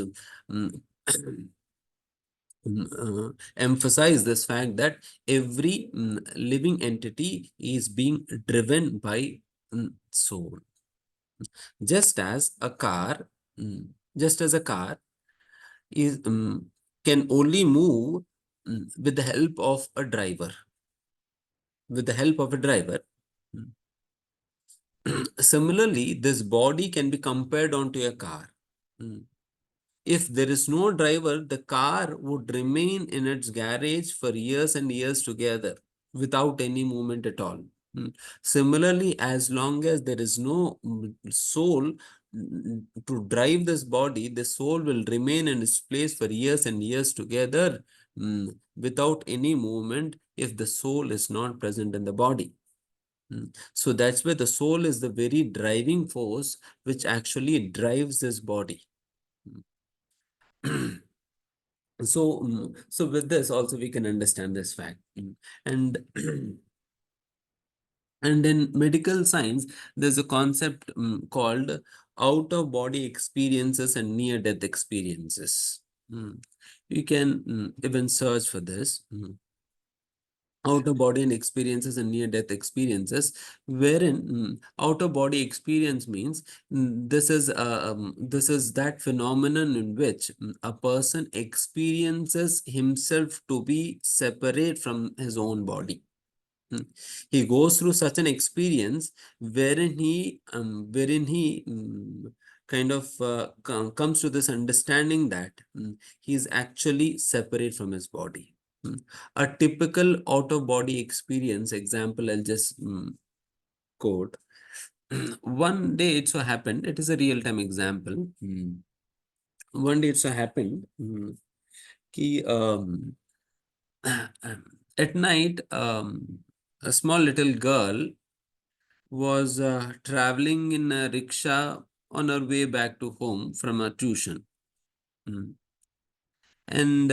emphasize this fact that every living entity is being driven by soul. Just as a car, mm, just as a car is can only move with the help of a driver. With the help of a driver. Mm. Similarly, this body can be compared onto a car. Mm. If there is no driver, the car would remain in its garage for years and years together without any movement at all. Similarly, as long as there is no soul to drive this body, the soul will remain in its place for years and years together without any movement if the soul is not present in the body. So that's where the soul is the very driving force which actually drives this body. So, so with this also we can understand this fact. And and in medical science, there's a concept called out-of-body experiences and near-death experiences. You can even search for this. Out of body and experiences and near death experiences, wherein out of body experience means this is that phenomenon in which a person experiences himself to be separate from his own body. He goes through such an experience wherein he kind of comes to this understanding that he is actually separate from his body. A typical out-of-body experience example, I'll just quote. One day it so happened, it is a real-time example. One day it so happened ki, at night, a small little girl was traveling in a rickshaw on her way back to home from a tuition. And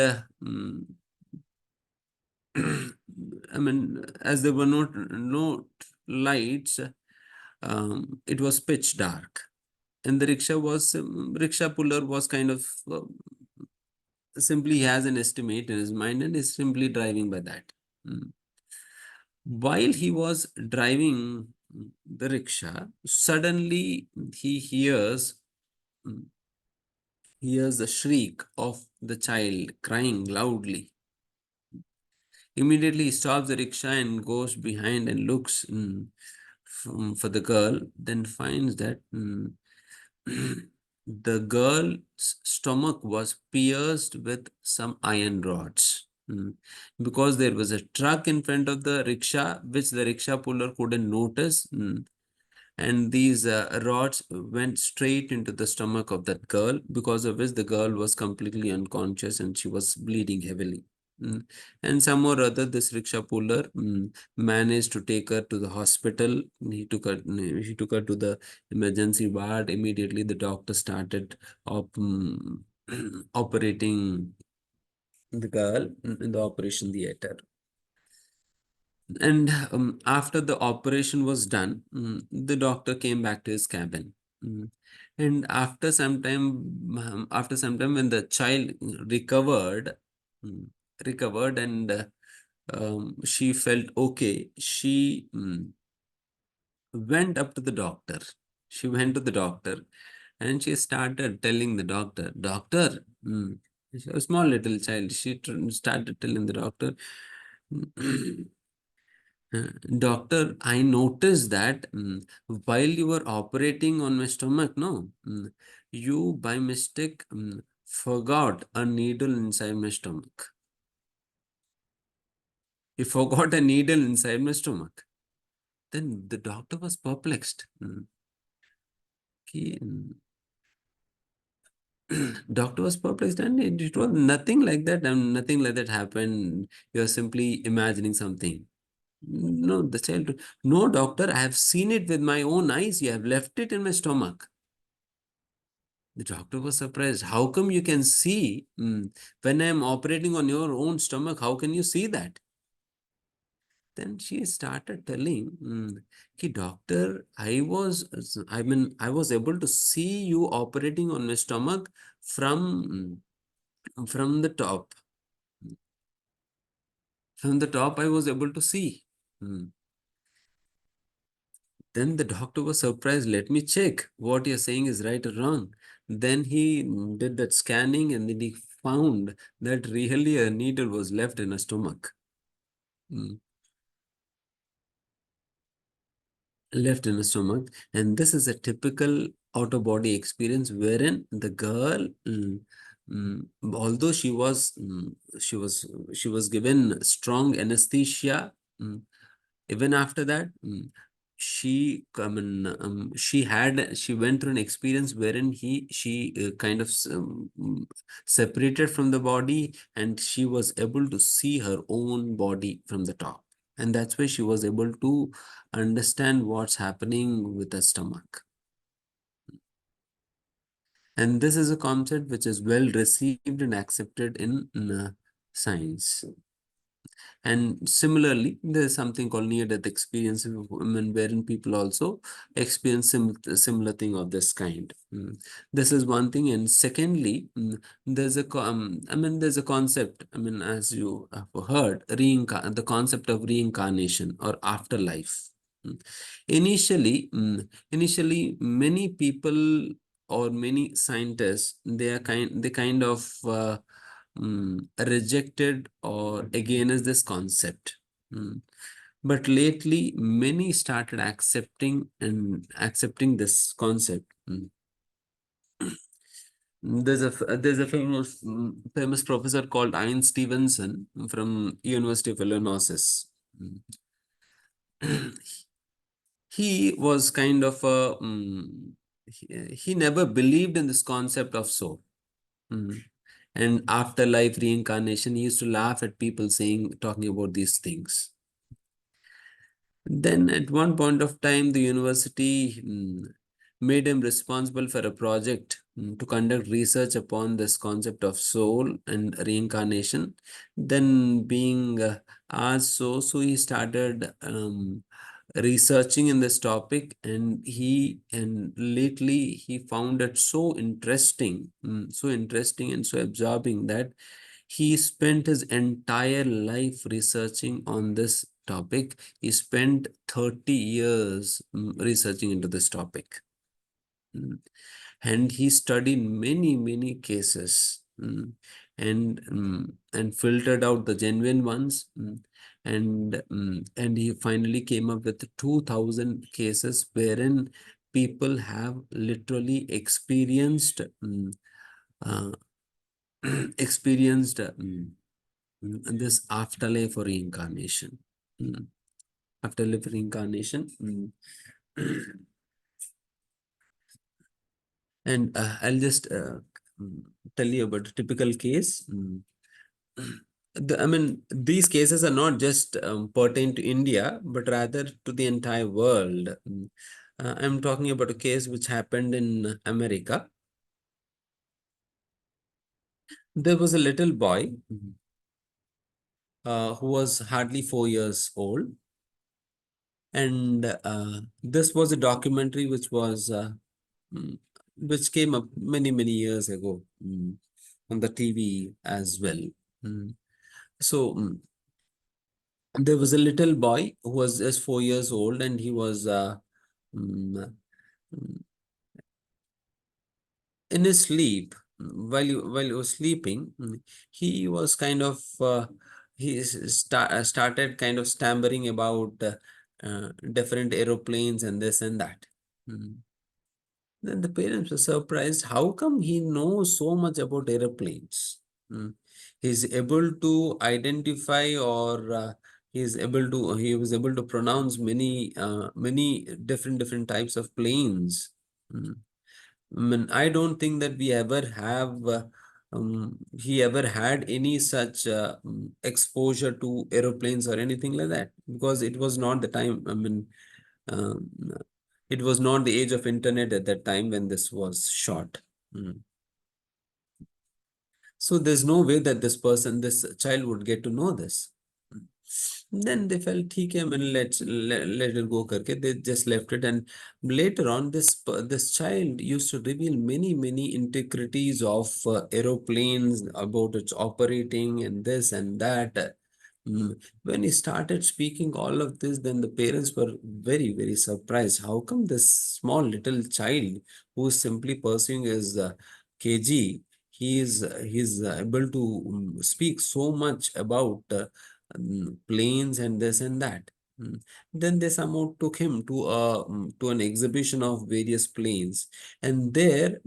I mean, as there were no lights, it was pitch dark. And the rickshaw puller was kind of simply has an estimate in his mind and is simply driving by that. While he was driving the rickshaw, suddenly he hears the shriek of the child crying loudly. Immediately he stops the rickshaw and goes behind and looks for the girl, then finds that the girl's stomach was pierced with some iron rods. Because there was a truck in front of the rickshaw, which the rickshaw puller couldn't notice. And these rods went straight into the stomach of that girl, because of which the girl was completely unconscious and she was bleeding heavily. And some or other, this rickshaw puller managed to take her to the hospital. He took her to the emergency ward. Immediately, the doctor started operating the girl in the operation theater. And after the operation was done, the doctor came back to his cabin. And after some time, when the child recovered, recovered and she felt okay, she went up to the doctor. She went to the doctor and she started telling the doctor, Doctor, a small little child, she started telling the doctor, Doctor, I noticed that while you were operating on my stomach, no, you by mistake forgot a needle inside my stomach. You forgot a needle inside my stomach. Then the doctor was perplexed. He, doctor was perplexed, and it was nothing like that. Nothing like that happened. You are simply imagining something. No, the child, no, doctor, I have seen it with my own eyes. You have left it in my stomach. The doctor was surprised. How come you can see when I am operating on your own stomach? How can you see that? Then she started telling, Ki doctor, I was able to see you operating on my stomach from the top. From the top, I was able to see. Then the doctor was surprised. Let me check what you're saying is right or wrong. Then he did that scanning and then he found that really a needle was left in a stomach. Mm. Left in a stomach. And this is a typical out of body experience wherein the girl, although she was given strong anesthesia, even after that, she went through an experience wherein she kind of separated from the body, and she was able to see her own body from the top. And that's why she was able to understand what's happening with the stomach. And this is a concept which is well received and accepted in science. And similarly, there's something called near-death experience, wherein people also experience similar thing of this kind. This is one thing. And secondly, there's a concept, as you have heard, the concept of reincarnation or afterlife. Mm. Initially, many people or many scientists, they kind of rejected or against this concept. Mm. But lately, many started accepting this concept. There's a famous professor called Ian Stevenson from University of Illinois. Mm. He was kind of he never believed in this concept of soul. Mm. And afterlife, reincarnation, he used to laugh at people talking about these things. Then at one point of time, the university made him responsible for a project to conduct research upon this concept of soul and reincarnation. Then being asked so he started researching in this topic, and lately he found it so interesting, so interesting and so absorbing that he spent his entire life researching on this topic. He spent 30 years researching into this topic. Mm. And he studied many cases, and filtered out the genuine ones. And he finally came up with 2,000 cases wherein people have literally experienced uh, experienced this afterlife or reincarnation. Mm. Afterlife reincarnation. And I'll just mm, tell you about a typical case. These cases are not just pertain to India, but rather to the entire world. I'm talking about a case which happened in America. There was a little boy who was hardly 4 years old. And this was a documentary mm, which came up many years ago on the TV as well. Mm. So there was a little boy who was just 4 years old, and he was mm, mm, in his sleep. While he was sleeping, he was kind of started kind of stammering about different aeroplanes and this and that. Mm. Then the parents were surprised. How come he knows so much about airplanes? Mm. He's able to identify, or he was able to pronounce many different types of planes. Mm. I don't think that he ever had any such exposure to aeroplanes or anything like that, because it was not the time. Um, it was not the age of internet at that time when this was shot. Mm. So there's no way that this child would get to know this. Mm. Then they felt, ठीक है, let it go करके they just left it. And later on, this child used to reveal many intricacies of aeroplanes, about its operating and this and that. When he started speaking all of this, then the parents were very, very surprised. How come this small little child who is simply pursuing his KG, he's able to speak so much about planes and this and that. Mm. Then they somehow took him to an exhibition of various planes, and there,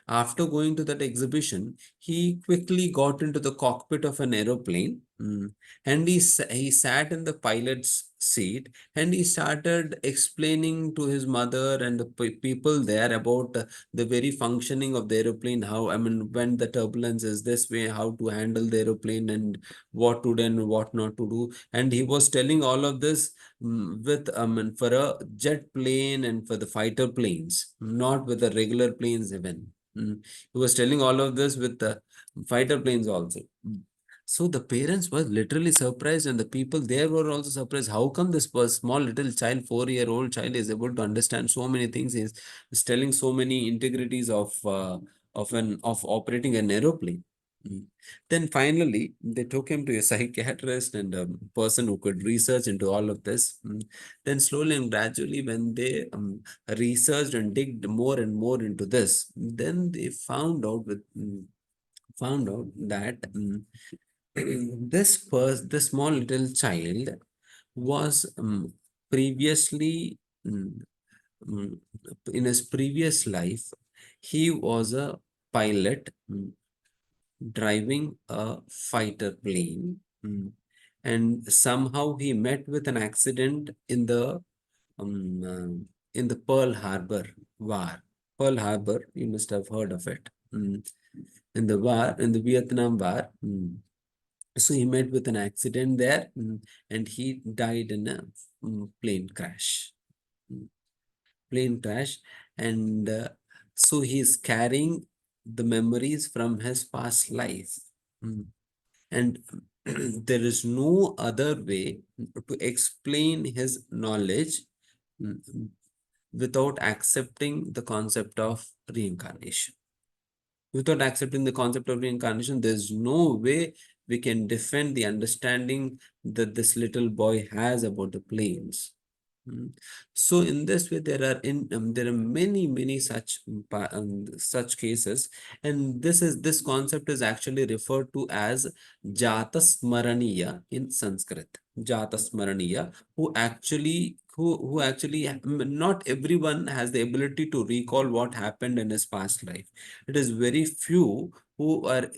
after going to that exhibition, he quickly got into the cockpit of an aeroplane. And he sat in the pilot's seat, and he started explaining to his mother and the people there about the very functioning of the aeroplane. How, I mean, when the turbulence is this way, how to handle the aeroplane and what to do and what not to do. And he was telling all of this with and for a jet plane and for the fighter planes, not with the regular planes even. He was telling all of this with the fighter planes also. So the parents were literally surprised, and the people there were also surprised. How come this small little child, 4-year-old child, is able to understand so many things? Is telling so many integrities of operating an aeroplane. Mm. Then finally, they took him to a psychiatrist and a person who could research into all of this. Then slowly and gradually, when they researched and digged more and more into this, then they found out that this small little child was previously mm, mm, in his previous life, he was a pilot driving a fighter plane, and somehow he met with an accident in the Pearl Harbor War. Pearl Harbor, you must have heard of it. In the war, in the Vietnam War. So he met with an accident there, and he died in a plane crash. Mm, Plane crash, and so he is carrying the memories from his past life. Mm. And there is no other way to explain his knowledge mm, without accepting the concept of reincarnation. Without accepting the concept of reincarnation, there's no way we can defend the understanding that this little boy has about the planes. Mm. So in this way, there are many such such cases, and this concept is actually referred to as Jata Smaraniya in Sanskrit. Jata Smaraniya, who actually not everyone has the ability to recall what happened in his past life. It is very few who are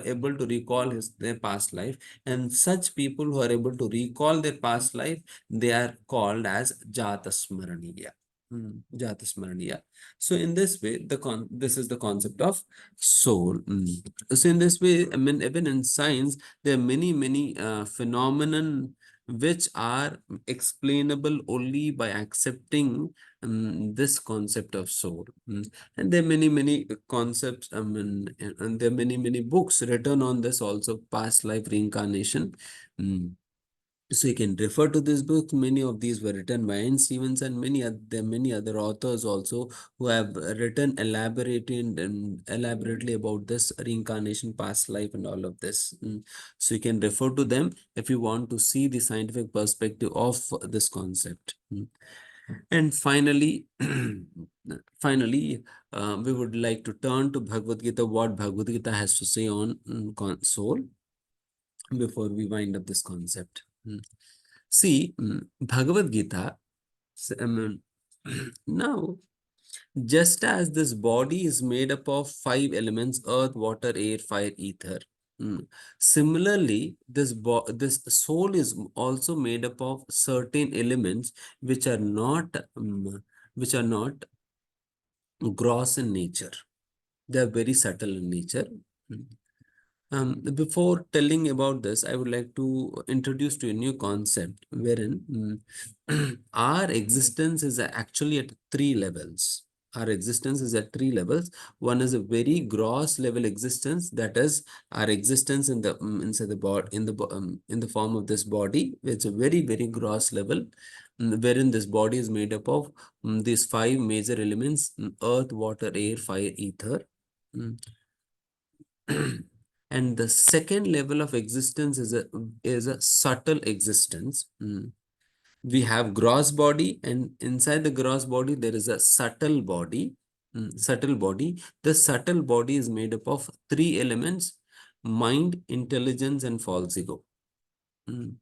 able to recall their past life, and such people who are able to recall their past life, they are called as Jatasmaraniya. Jatasmaraniya. So in this way, this is the concept of soul. So in this way, I mean, even in science, there are many phenomenon which are explainable only by accepting this concept of soul. And there are many concepts, and there are many books written on this also, past life reincarnation. Mm. So you can refer to this book. Many of these were written by N. Stevens, and there are many other authors also who have written elaborately about this reincarnation, past life, and all of this. So you can refer to them if you want to see the scientific perspective of this concept. And finally, finally, we would like to turn to Bhagavad Gita, what Bhagavad Gita has to say on soul before we wind up this concept. See, Bhagavad Gita, now, just as this body is made up of 5 elements, earth, water, air, fire, ether. Similarly, this soul is also made up of certain elements which are not gross in nature. They are very subtle in nature. Mm. Before telling about this, I would like to introduce to you a new concept wherein our existence is actually at 3 levels. Our existence is at 3 levels. One is a very gross level existence, that is our existence in the inside the body, in the form of this body. It's a very gross level, wherein this body is made up of these 5 major elements: earth, water, air, fire, ether. Mm. And the second level of existence is a subtle existence. We have gross body, and inside the gross body there is a subtle body. Subtle body. The subtle body is made up of three elements: mind, intelligence, and false ego. Mm.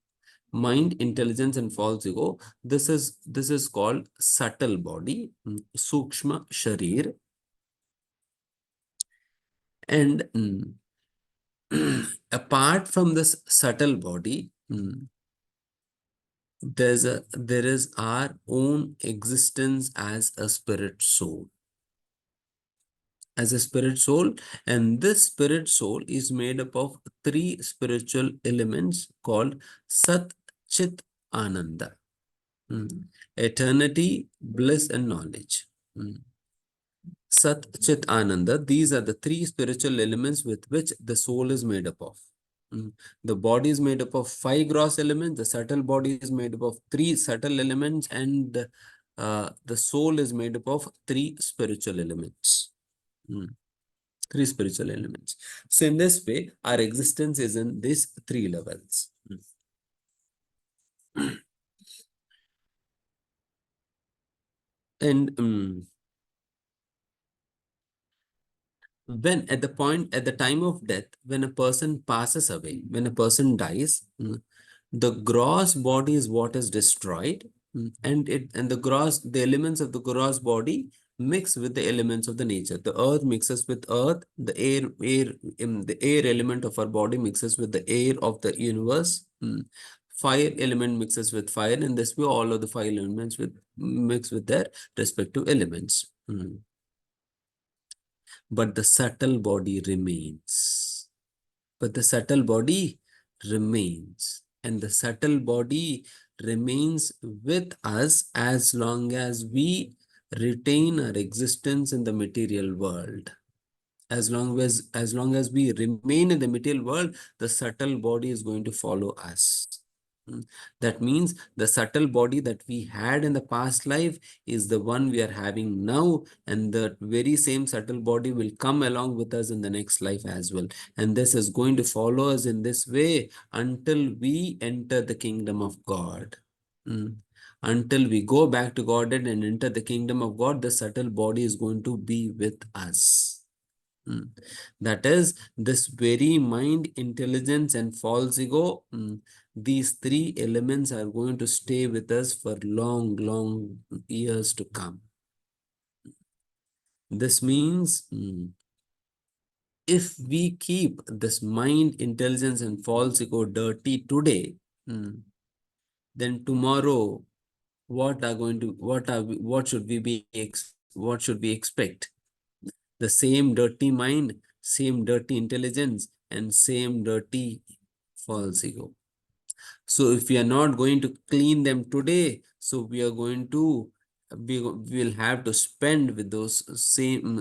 Mind, intelligence, and false ego. This is called subtle body, sukshma sharir. And apart from this subtle body, there is our own existence as a spirit soul. As a spirit soul, and this spirit soul is made up of three spiritual elements called Sat, Chit, Ananda. Eternity, bliss, and knowledge. Sat, Chit, Ananda. These are the three spiritual elements with which the soul is made up of. The body is made up of five gross elements. The subtle body is made up of three subtle elements, and the soul is made up of three spiritual elements. Three spiritual elements. So in this way, our existence is in these three levels. And when at the time of death, when a person passes away, when a person dies, the gross body is what is destroyed, and the elements of the gross body mix with the elements of the nature. The earth mixes with earth, the air element of our body mixes with the air of the universe. Fire element mixes with fire, and this way all of the five elements mix with their respective elements. But the subtle body remains. But the subtle body remains. And the subtle body remains with us as long as we retain our existence in the material world. As long as we remain in the material world, the subtle body is going to follow us. That means the subtle body that we had in the past life is the one we are having now, and the very same subtle body will come along with us in the next life as well. And this is going to follow us in this way until we enter the kingdom of God. Until we go back to Godhead and enter the kingdom of God, the subtle body is going to be with us. That is, this very mind, intelligence, and false ego, these three elements are going to stay with us for long, long years to come. This means if we keep this mind, intelligence, and false ego dirty today, then tomorrow, what should we expect? The same dirty mind, same dirty intelligence, and same dirty false ego. So if we are not going to clean them today, so we will have to spend with those same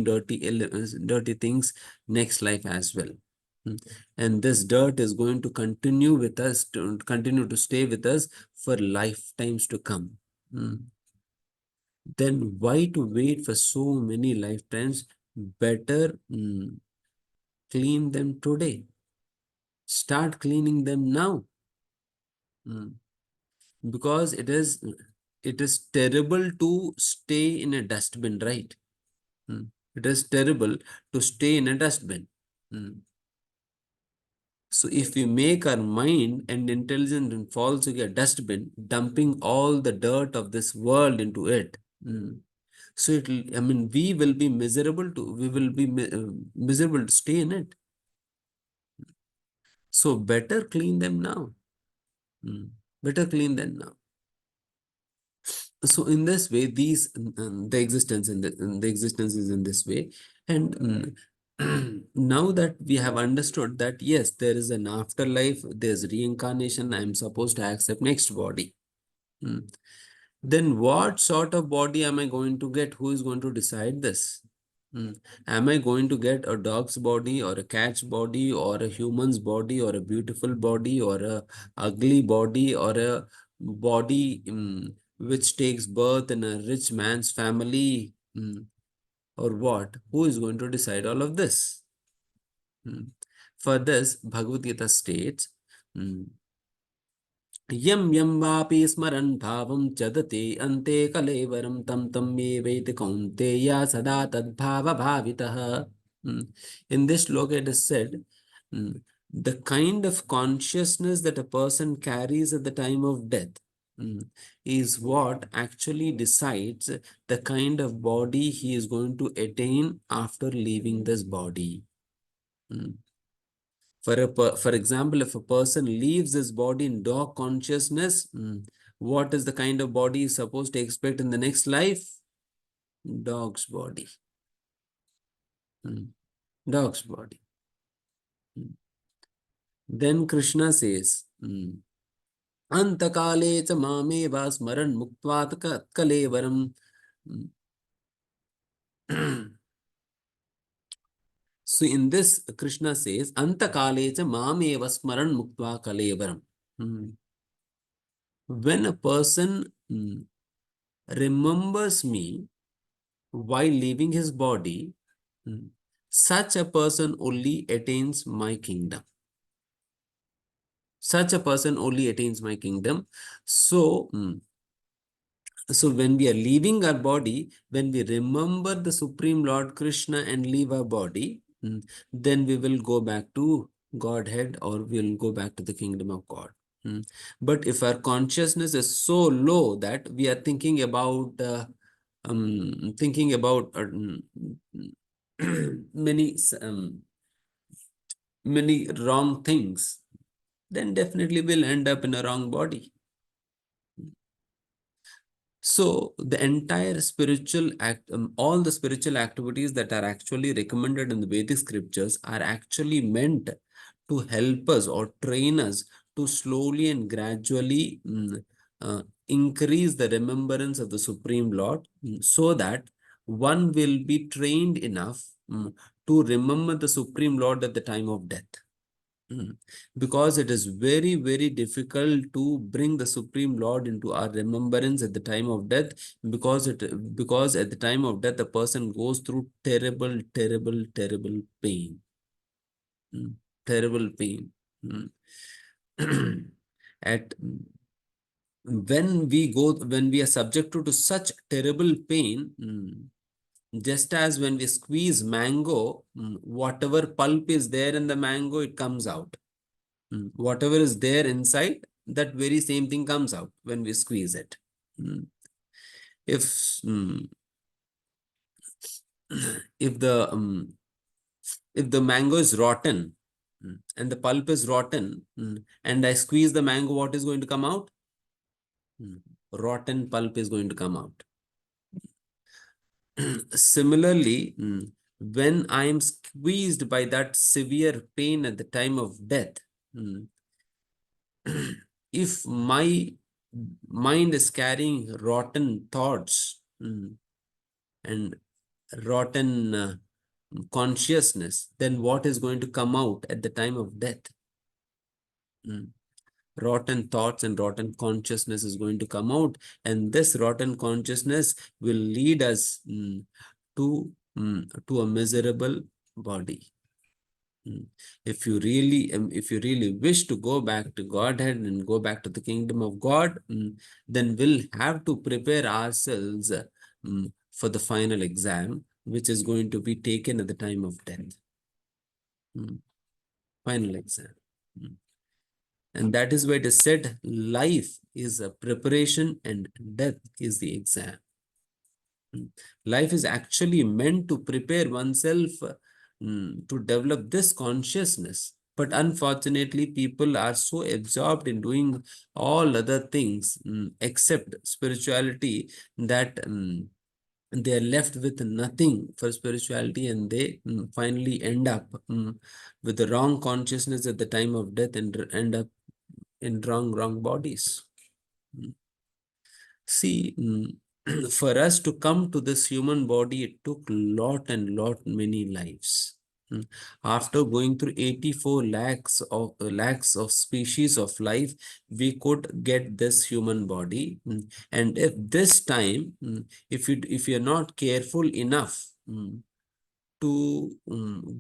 dirty things next life as well. And this dirt is going to continue to stay with us for lifetimes to come. Then why to wait for so many lifetimes? Better clean them today. Start cleaning them now. Because it is terrible to stay in a dustbin, right? It is terrible to stay in a dustbin. So if we make our mind and intelligence and falls into a dustbin, dumping all the dirt of this world into it, so we will be miserable to stay in it. So better clean them now. Better clean them now. So in this way, the existence is in this way. And now that we have understood that yes, there is an afterlife, there's reincarnation, I'm supposed to accept next body. Then what sort of body am I going to get? Who is going to decide this? Am I going to get a dog's body or a cat's body or a human's body or a beautiful body or a ugly body or a body which takes birth in a rich man's family, or what? Who is going to decide all of this? For this, Bhagavad Gita states, यम यम वापि स्मरन् भावं चदते अन्ते कलेवरं तं तं मे वेति कौन्तेय सदा तद्भाव भावितः. In this shloka it is said, the kind of consciousness that a person carries at the time of death is what actually decides the kind of body he is going to attain after leaving this body. For example, if a person leaves his body in dog consciousness, what is the kind of body he is supposed to expect in the next life? Dog's body. Dog's body. Then Krishna says, Antakale cha mameva smaran muktvat kalevaram. So in this, Krishna says, Antakale cha mameva smaran muktva kalevaram. When a person remembers me while leaving his body, such a person only attains my kingdom. Such a person only attains my kingdom. So, so when we are leaving our body, when we remember the Supreme Lord Krishna and leave our body, then we will go back to Godhead, or we will go back to the kingdom of God. But if our consciousness is so low that we are thinking about many wrong things, then definitely we'll end up in a wrong body. So the entire spiritual all the spiritual activities that are actually recommended in the Vedic scriptures are actually meant to help us or train us to slowly and gradually increase the remembrance of the Supreme Lord, so that one will be trained enough to remember the Supreme Lord at the time of death. Because it is very, very difficult to bring the Supreme Lord into our remembrance at the time of death, because at the time of death, the person goes through terrible, terrible, terrible pain. Terrible pain. When we are subjected to such terrible pain, just as when we squeeze mango, whatever pulp is there in the mango, it comes out. Whatever is there inside, that very same thing comes out when we squeeze it. If if the mango is rotten and the pulp is rotten, and I squeeze the mango, what is going to come out? Rotten pulp is going to come out. Similarly, when I am squeezed by that severe pain at the time of death, if my mind is carrying rotten thoughts and rotten consciousness, then what is going to come out at the time of death? Rotten thoughts and rotten consciousness is going to come out, and this rotten consciousness will lead us to a miserable body. If you really wish to go back to Godhead and go back to the kingdom of God, then we'll have to prepare ourselves for the final exam, which is going to be taken at the time of death. Final exam. And that is why it is said, life is a preparation and death is the exam. Life is actually meant to prepare oneself to develop this consciousness. But unfortunately, people are so absorbed in doing all other things except spirituality that they are left with nothing for spirituality, and they finally end up with the wrong consciousness at the time of death and end up in wrong bodies. See, for us to come to this human body, it took many lives. After going through 84 lakhs of species of life, we could get this human body. And if this time, if you're not careful enough to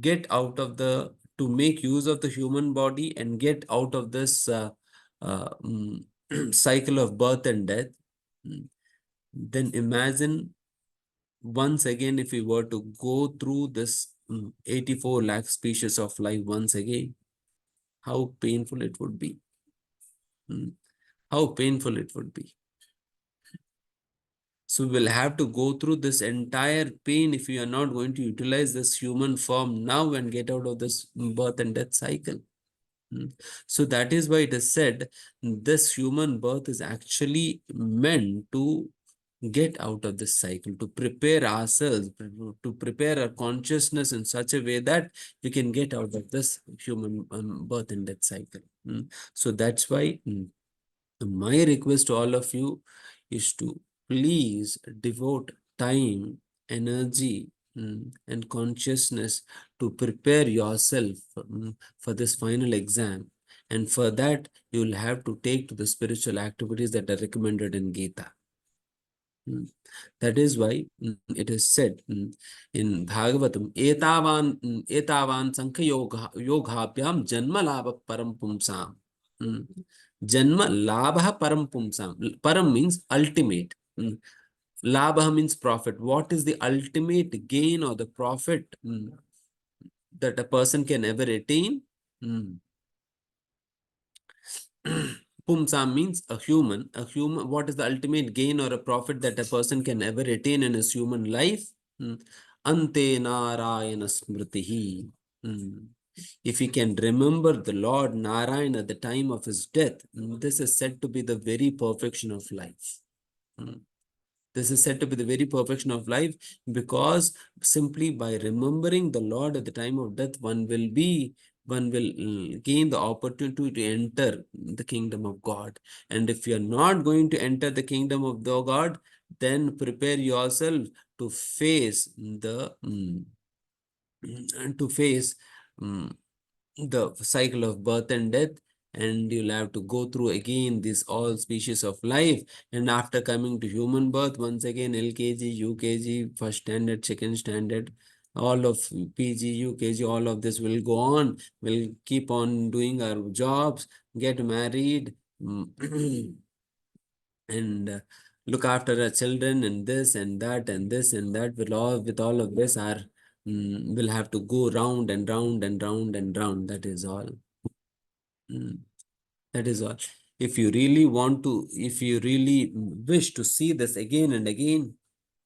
get out of the to make use of the human body and get out of this cycle of birth and death, then imagine once again if we were to go through this 84 lakh species of life once again, how painful it would be. How painful it would be. So we'll have to go through this entire pain if we are not going to utilize this human form now and get out of this birth and death cycle. So that is why it is said this human birth is actually meant to get out of this cycle, to prepare ourselves, to prepare our consciousness in such a way that we can get out of this human birth and death cycle. So that's why my request to all of you is to please devote time, energy, and consciousness to prepare yourself for this final exam. And for that, you will have to take to the spiritual activities that are recommended in Gita. That is why it is said in Bhagavatam, etavan sankha yoghabhyam janma labha param pumsam. Janma labha param pumsam. Param means ultimate. Labha means profit. What is the ultimate gain or the profit that a person can ever attain? Pumsam means a human. A human. What is the ultimate gain or a profit that a person can ever attain in his human life? Ante Narayana Smritihi. If he can remember the Lord Narayana at the time of his death, this is said to be the very perfection of life. This is said to be the very perfection of life, because simply by remembering the Lord at the time of death, one will gain the opportunity to enter the kingdom of God. And if you are not going to enter the kingdom of the God, then prepare yourself to face the cycle of birth and death, and you'll have to go through again this all species of life. And after coming to human birth, once again LKG, UKG, first standard, second standard, all of PG, UKG, all of this will go on. We'll keep on doing our jobs, get married, and look after our children, and this and that and this and that. With all of this, we'll have to go round and round and round and round. That is all. That is all. If you really want to, if you really wish to see this again and again,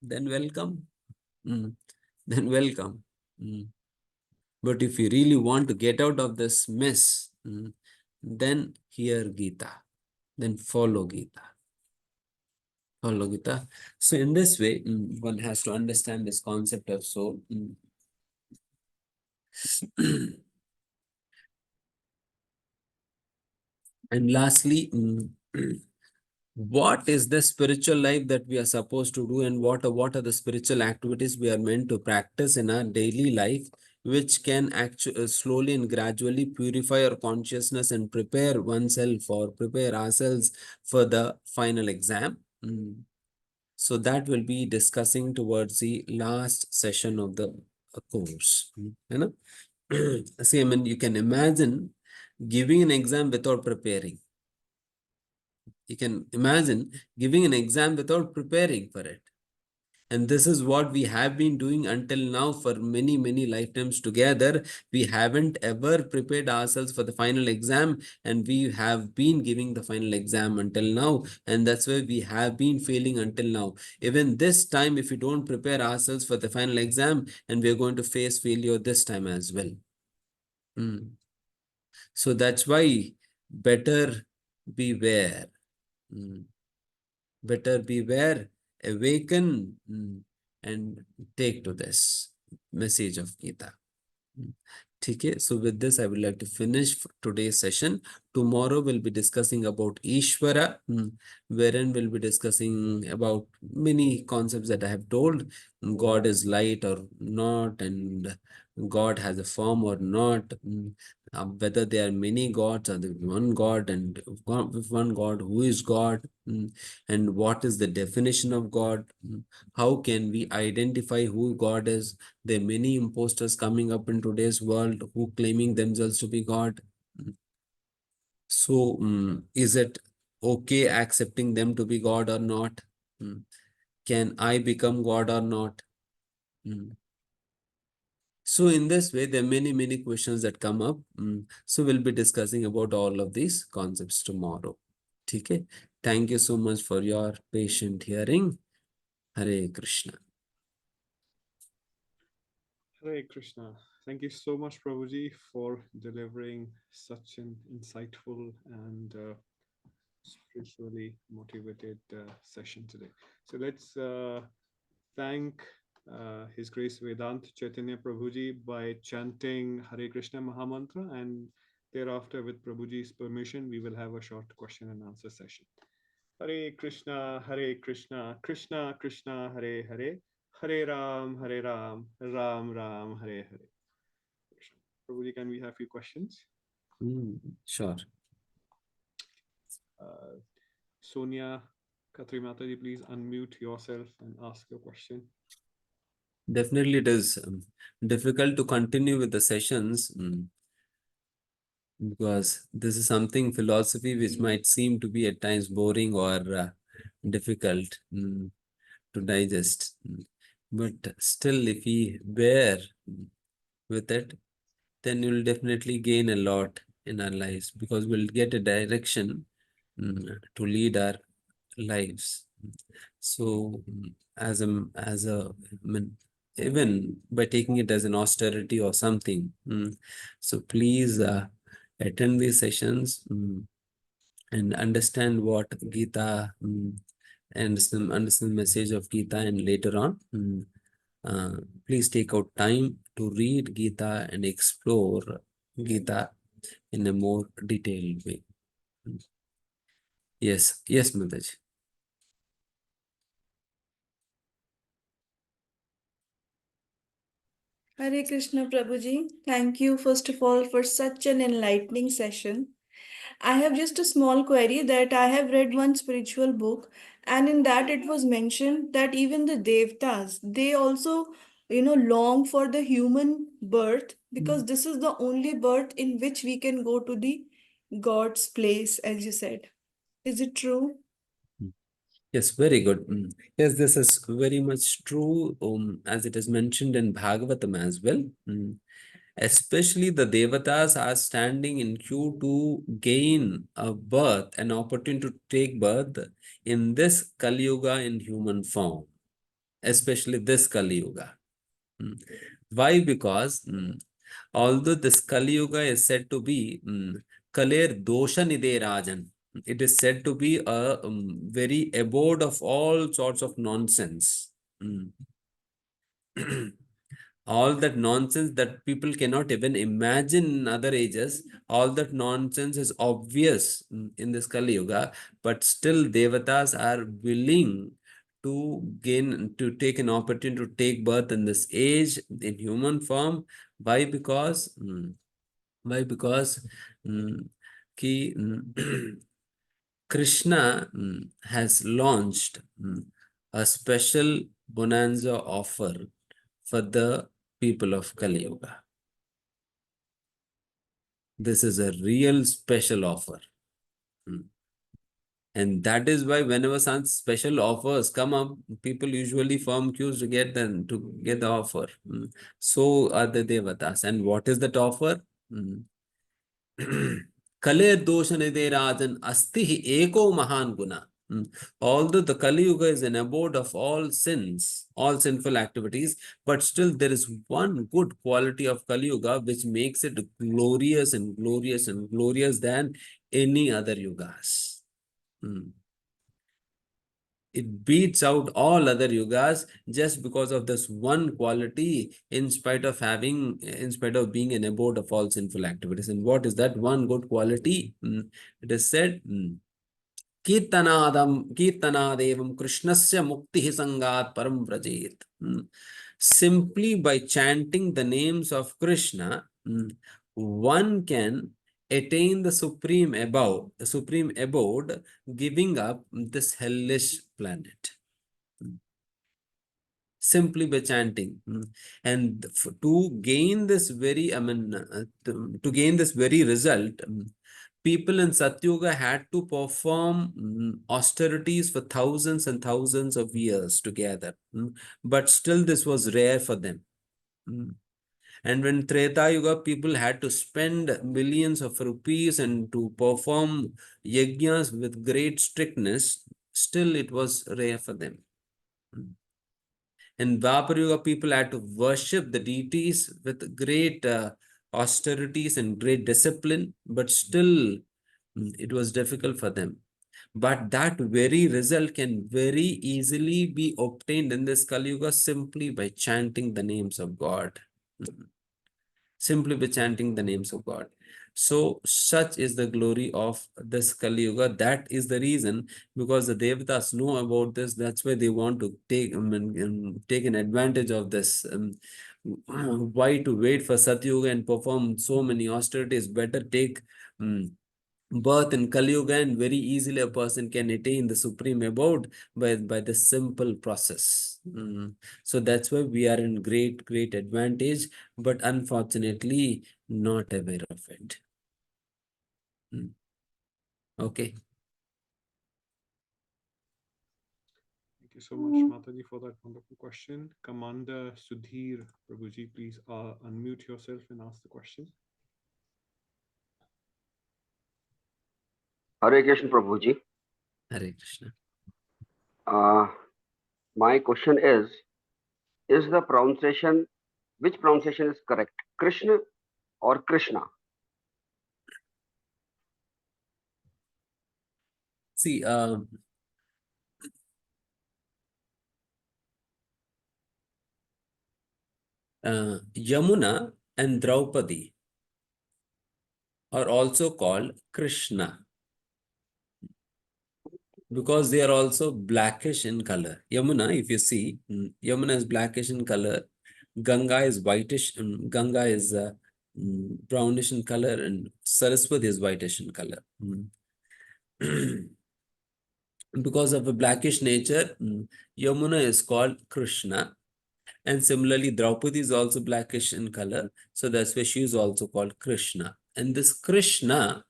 then welcome. Then welcome. But if you really want to get out of this mess, then hear Gita. Then follow Gita. Follow Gita. So in this way, one has to understand this concept of soul. And lastly, what is the spiritual life that we are supposed to do, and what are the spiritual activities we are meant to practice in our daily life, which can actually slowly and gradually purify our consciousness and prepare oneself or prepare ourselves for the final exam. So that will be discussing towards the last session of the course. See, I mean, you can imagine giving an exam without preparing. You can imagine giving an exam without preparing for it. And this is what we have been doing until now for many, many lifetimes together. We haven't ever prepared ourselves for the final exam, and we have been giving the final exam until now. And that's why we have been failing until now. Even this time, if we don't prepare ourselves for the final exam, and we're going to face failure this time as well. So that's why better beware. Better beware, awaken, and take to this message of Gita. Okay, so with this, I would like to finish today's session. Tomorrow we'll be discussing about Ishvara, wherein we'll be discussing about many concepts that I have told. God is light or not, and God has a form or not. whether there are many gods or there is one God, and with one God, who is God, and what is the definition of God, how can we identify who God is. There are many imposters coming up in today's world who claiming themselves to be God. So is it okay accepting them to be God or not? Can I become God or not? So in this way, there are many questions that come up. So we'll be discussing about all of these concepts tomorrow. Okay. Thank you so much for your patient hearing. Hare Krishna. Hare Krishna. Thank you so much, Prabhuji, for delivering such an insightful and spiritually motivated session today. So let's thank His Grace Vedanta Chaitanya Prabhuji by chanting Hare Krishna Mahamantra, and thereafter, with Prabhuji's permission, we will have a short question and answer session. Hare Krishna, Hare Krishna, Krishna Krishna, Hare Hare, Hare Ram, Hare Ram, Ram Ram, Hare Hare. Prabhuji, can we have few questions? Sure. Uh, Sonia Khatri Mataji, please unmute yourself and ask your question. Definitely it is difficult to continue with the sessions because this is something philosophy which might seem to be at times boring or difficult to digest. But still, if we bear with it, then you'll definitely gain a lot in our lives because we'll get a direction to lead our lives. So, I mean, even by taking it as an austerity or something, so please attend these sessions and understand what Gita and understand the message of Gita, and later on. Uh, Please take out time to read Gita and explore Gita in a more detailed way. Yes, yes, Mataji. Hare Krishna Prabhuji. Thank you first of all for such an enlightening session. I have just a small query that I have read one spiritual book, and in that it was mentioned that even the Devtas, they also, long for the human birth because this is the only birth in which we can go to the God's place, as you said. Is it true? Yes, very good. Yes, this is very much true, as it is mentioned in Bhagavatam as well. Especially the Devatas are standing in queue to gain a birth, an opportunity to take birth in this Kali Yuga in human form, especially this Kali Yuga. Why? Because although this Kali Yuga is said to be Kaler Dosha Nide Rajan, it is said to be a very abode of all sorts of nonsense. All that nonsense that people cannot even imagine in other ages, all that nonsense is obvious in this Kali Yuga, but still Devatas are willing to take an opportunity to take birth in this age in human form. Why? Because why? Because ki, Krishna has launched a special bonanza offer for the people of Kali Yuga. This is a real special offer. And that is why whenever some special offers come up, people usually form queues to get them to get the offer. So are the Devatas. And what is that offer? Kaler dosha niderajan asti eko mahan guna. Although the Kali Yuga is an abode of all sins, all sinful activities, but still there is one good quality of Kali Yuga which makes it glorious and glorious and glorious than any other yugas. It beats out all other yugas just because of this one quality, in spite of being an abode of all sinful activities. And what is that one good quality? It is said, Kirtanadevam Krishnasya Mukti Sangat Param Vrajet. Simply by chanting the names of Krishna, one can attain the supreme abode, giving up this hellish planet simply by chanting. And to gain this very, to gain this very result, people in Satyuga had to perform austerities for thousands and thousands of years together. But still, this was rare for them. And when Treta Yuga, people had to spend millions of rupees and to perform yajnas with great strictness, still it was rare for them. In Dwapar Yuga, people had to worship the deities with great austerities and great discipline, but still it was difficult for them. But that very result can very easily be obtained in this Kali Yuga simply by chanting the names of God. Simply by chanting the names of God. So such is the glory of this Kali Yuga. That is the reason, because the Devatas know about this. That's why they want to take take an advantage of this. Why to wait for Satyuga and perform so many austerities? Better take birth in Kali Yuga, and very easily a person can attain the supreme abode by the simple process. So that's why we are in great advantage, but unfortunately not aware of it. Okay. Thank you so much, Mataji, for that wonderful question. Commander Sudhir Prabhuji, please unmute yourself and ask the question. Hare Krishna, Prabhuji. Hare Krishna. My question is the pronunciation, which pronunciation is correct? Krishna or Krishna? See, Yamuna and Draupadi are also called Krishna, because they are also blackish in color. Yamuna, if you see, Yamuna is blackish in color. Ganga is whitish. Ganga is brownish in color, and Saraswati is whitish in color. Because of a blackish nature, Yamuna is called Krishna. And similarly, Draupadi is also blackish in color. So that's why she is also called Krishna. And this Krishna,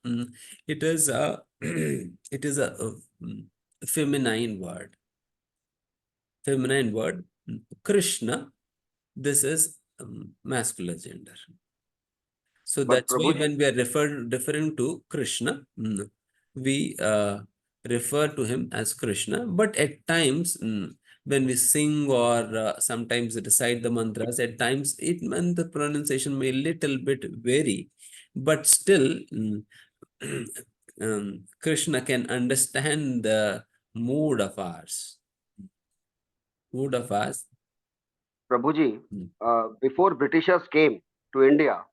it is a it is a feminine word. Feminine word. Krishna, this is masculine gender. So But that's why Prabhuji, when we are referring to Krishna, we refer to him as Krishna. But at times, when we sing or sometimes recite the mantras, at times the pronunciation may little bit vary, but still Krishna can understand the mood of ours. Mood of ours. Prabhuji, before Britishers came to India,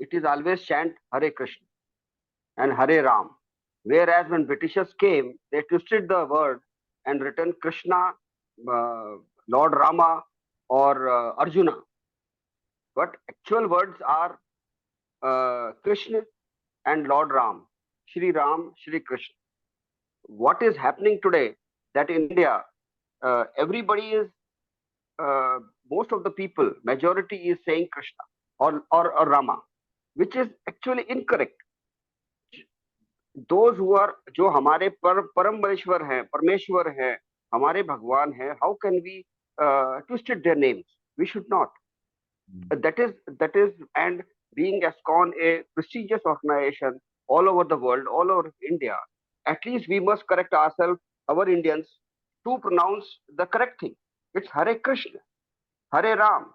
it is always chant Hare Krishna and Hare Ram. Whereas when Britishers came, they twisted the word and written Krishna, Lord Rama, or Arjuna. But actual words are Krishna and Lord Ram, Shri Ram, Shri Krishna. What is happening today that in India, everybody is, most of the people, majority is saying Krishna or Rama, which is actually incorrect. Those who are, जो हमारे परमेश्वर हैं, हमारे भगवान हैं, how can we twisted their names? We should not. That is, and being ISKCON a prestigious organization all over the world, all over India, at least we must correct ourselves, our Indians, to pronounce the correct thing. It's Hare Krishna, Hare Ram.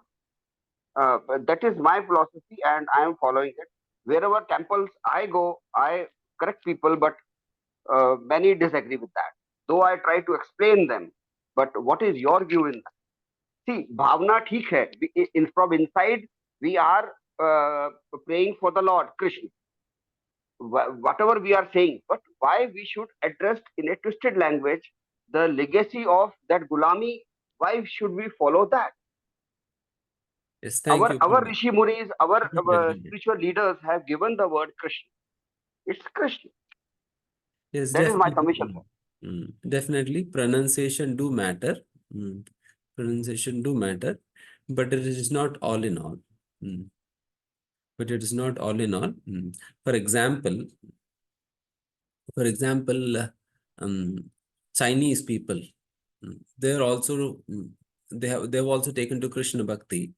That is my philosophy, and I am following it. Wherever temples I go, I correct people, but many disagree with that. Though I try to explain them, but what is your view in that? See, bhavna theek hai. From inside, we are praying for the Lord Krishna. Whatever we are saying, but why we should address in a twisted language the legacy of that gulami? Why should we follow that? Yes, thank you, Our Pandit. Rishi Munis, our Definitely. spiritual leaders have given the word Krishna. It's Krishna. Yes, That is my definitely. submission, sir. Definitely, pronunciation do matter. Pronunciation do matter, but it is not all in all. But it is not all in all. For example, for example, Chinese people, they're also they've also taken to Krishna Bhakti.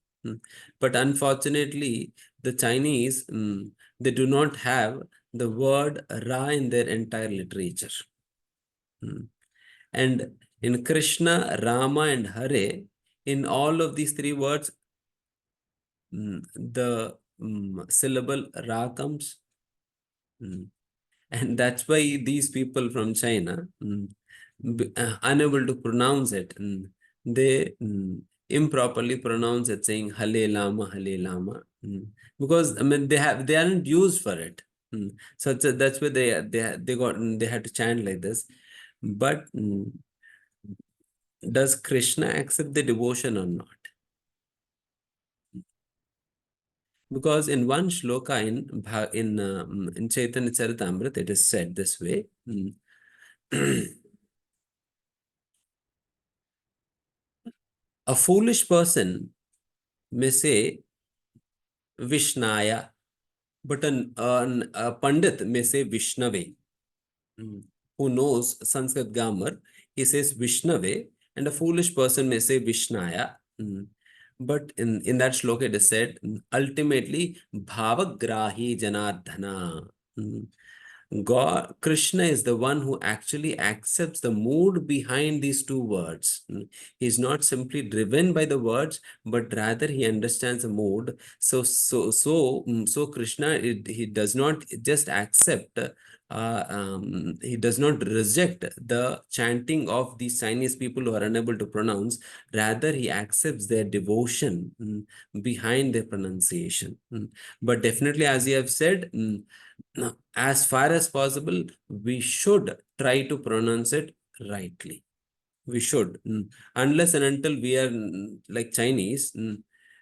But unfortunately, the Chinese they do not have the word Ra in their entire literature. And in Krishna, Rama, and Hare, in all of these three words, the syllable Ra comes. And that's why these people from China, unable to pronounce it, they improperly pronounce it, saying Hale Lama, Hale Lama. Because I mean they aren't used for it. So that's why they had to chant like this. But does Krishna accept the devotion or not? Because in one shloka in Chaitanya Charitamrita, it is said this way. A foolish person may say Vishnaya, but a Pandit may say Vishnave. Who knows Sanskrit grammar, he says Vishnave, and a foolish person may say Vishnaya. But in that shloka it is said, ultimately, Bhavagrahi Janardhana. God, Krishna is the one who actually accepts the mood behind these two words. He's not simply driven by the words, but rather he understands the mood. So Krishna, he does not just accept, he does not reject the chanting of these Chinese people who are unable to pronounce. Rather, he accepts their devotion behind their pronunciation. But definitely, as you have said, as far as possible, we should try to pronounce it rightly. We should. Unless and until we are like Chinese,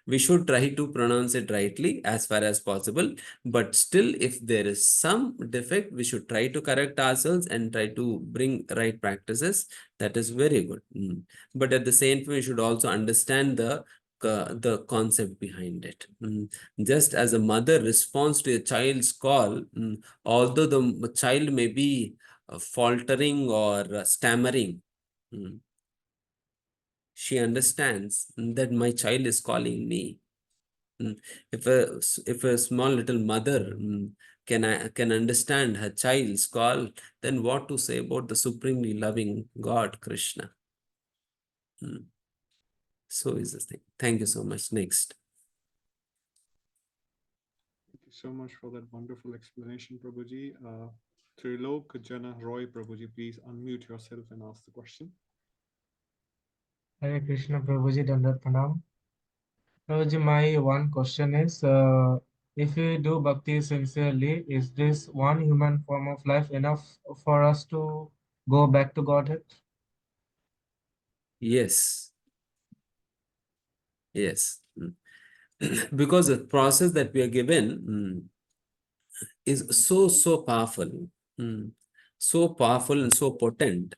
we should try to pronounce it rightly as far as possible. But still, if there is some defect, we should try to correct ourselves and try to bring right practices. That is very good. But at the same time, we should also understand the concept behind it. Just as a mother responds to a child's call, although the child may be faltering or stammering, she understands that my child is calling me. If a small little mother can understand her child's call, then what to say about the supremely loving God, Krishna? So is this thing. Thank you so much. Next. Thank you so much for that wonderful explanation, Prabhuji. Trilok Jana Roy, Prabhuji, please unmute yourself and ask the question. Hare Krishna, Prabhuji, Dandat Pranam. Prabhuji, my one question is, if we do bhakti sincerely, is this one human form of life enough for us to go back to Godhead? Yes. Yes. Because the process that we are given is so powerful, so powerful and so potent,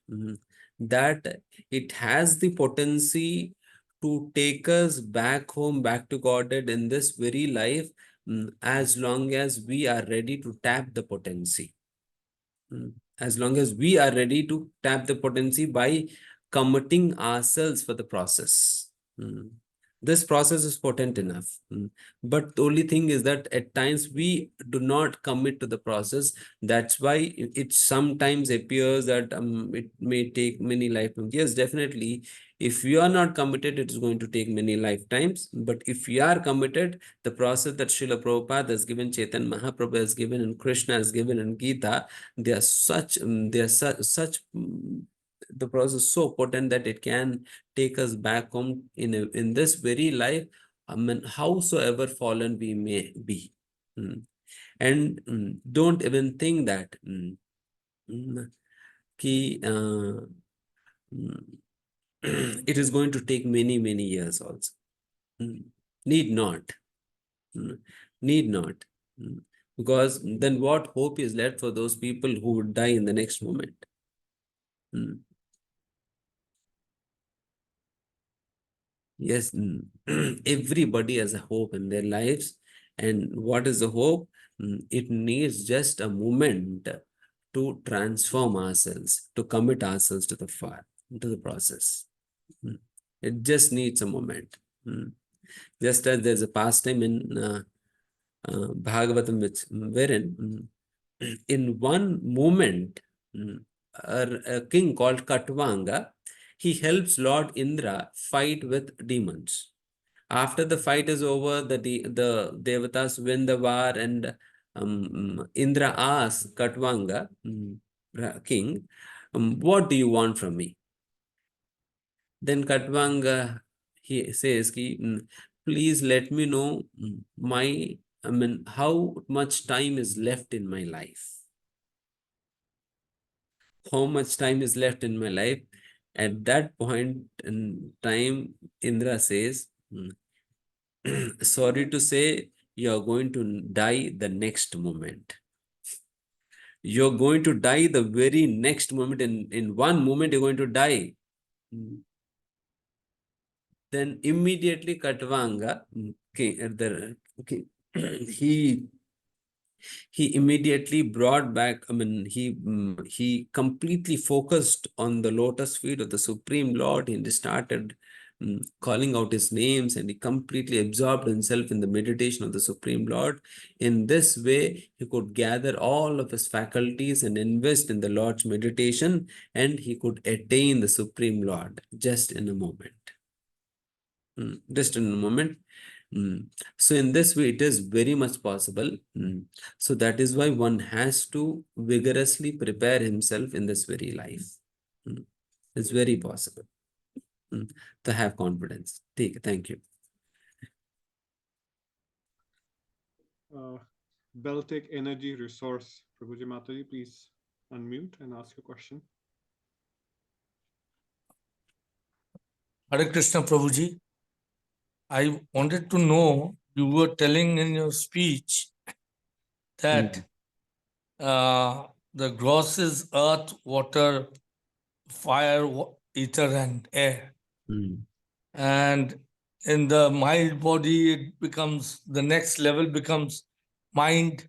that it has the potency to take us back home, back to Godhead in this very life, as long as we are ready to tap the potency. As long as we are ready to tap the potency by committing ourselves for the process. This process is potent enough. But the only thing is that at times we do not commit to the process. That's why it sometimes appears that it may take many lifetimes. Yes, definitely. If you are not committed, it is going to take many lifetimes. But if you are committed, the process that Srila Prabhupada has given, Chaitanya Mahaprabhu has given, and Krishna has given in Gita, they are such, the process is so potent that it can take us back home in this very life, I mean, howsoever fallen we may be. And don't even think that it is going to take many years also. Need not. Need not. Because then what hope is left for those people who would die in the next moment? Yes, everybody has a hope in their lives. And what is the hope? It needs just a moment to transform ourselves, to commit ourselves to the fire, to the process. It just needs a moment. Just as there's a pastime in Bhagavatam, wherein in one moment, a king called Katvanga, he helps Lord Indra fight with demons. After the fight is over, the Devatas win the war, and Indra asks Katvanga, king, what do you want from me? Then Katvanga, he says, please let me know how much time is left in my life. How much time is left in my life? At that point in time, Indra says, sorry to say, you're going to die the next moment. You're going to die the very next moment. In one moment, you're going to die. Then immediately Katvanga, he immediately brought back, he completely focused on the lotus feet of the Supreme Lord, and started calling out his names, and he completely absorbed himself in the meditation of the Supreme Lord. In this way, he could gather all of his faculties and invest in the Lord's meditation, and he could attain the Supreme Lord just in a moment. Just in a moment. So in this way, it is very much possible. So that is why one has to vigorously prepare himself in this very life. It's very possible to have confidence. Thank you. Beltic Energy Resource, Prabhuji Mataji, please unmute and ask your question. Hare Krishna Prabhuji. I wanted to know, you were telling in your speech that the gross is earth, water, fire, ether, and air. And in the mild body, it becomes, the next level becomes mind,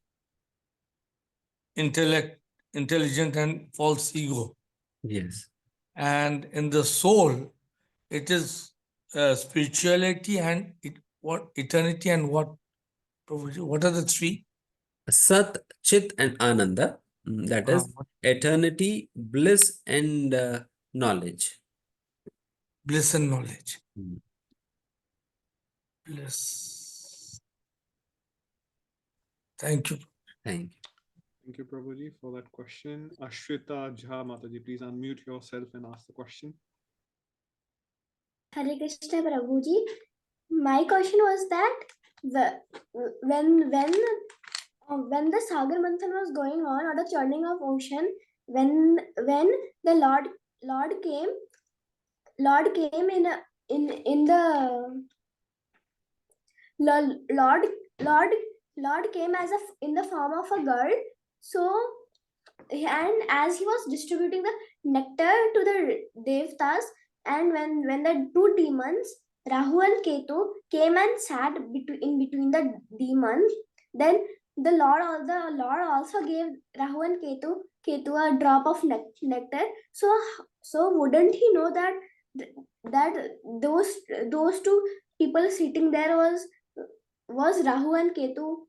intellect, intelligent, and false ego. Yes. And in the soul, it is spirituality and what eternity and what? What are the three? Sat, Chit, and Ananda. That is eternity, bliss, and knowledge. Bliss and knowledge. Bliss. Thank you. Thank you. Thank you, Prabhuji, for that question. Ashrita Jha Mataji, please unmute yourself and ask the question. Hare Krishna Prabhuji. My question was that when the Sagar Manthan was going on, or the churning of ocean, when the Lord came in the Lord came as in the form of a girl. So, and as he was distributing the nectar to the devtas, and when the two demons Rahu and Ketu came and sat in between the demons, then the Lord also gave Rahu and Ketu a drop of nectar. So wouldn't he know that those two people sitting there was Rahu and Ketu?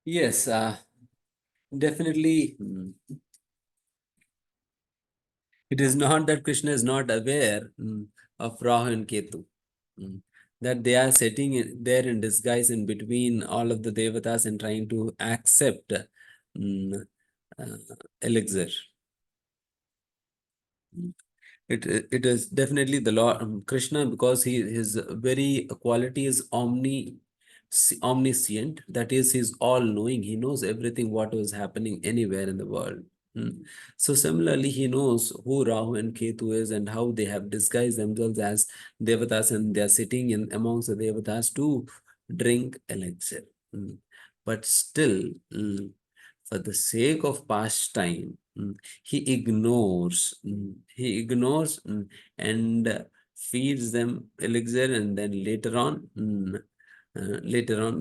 Yes, definitely. It is not that Krishna is not aware of Rahu and Ketu. That they are sitting there in disguise in between all of the devatas and trying to accept elixir. It is definitely the Lord Krishna, because his very quality is omniscient. That is, he's all knowing. He knows everything what was happening anywhere in the world. So similarly, he knows who Rahu and Ketu is and how they have disguised themselves as devatas, and they are sitting in amongst the devatas to drink elixir. But still, for the sake of pastime, he ignores and feeds them elixir, and then later on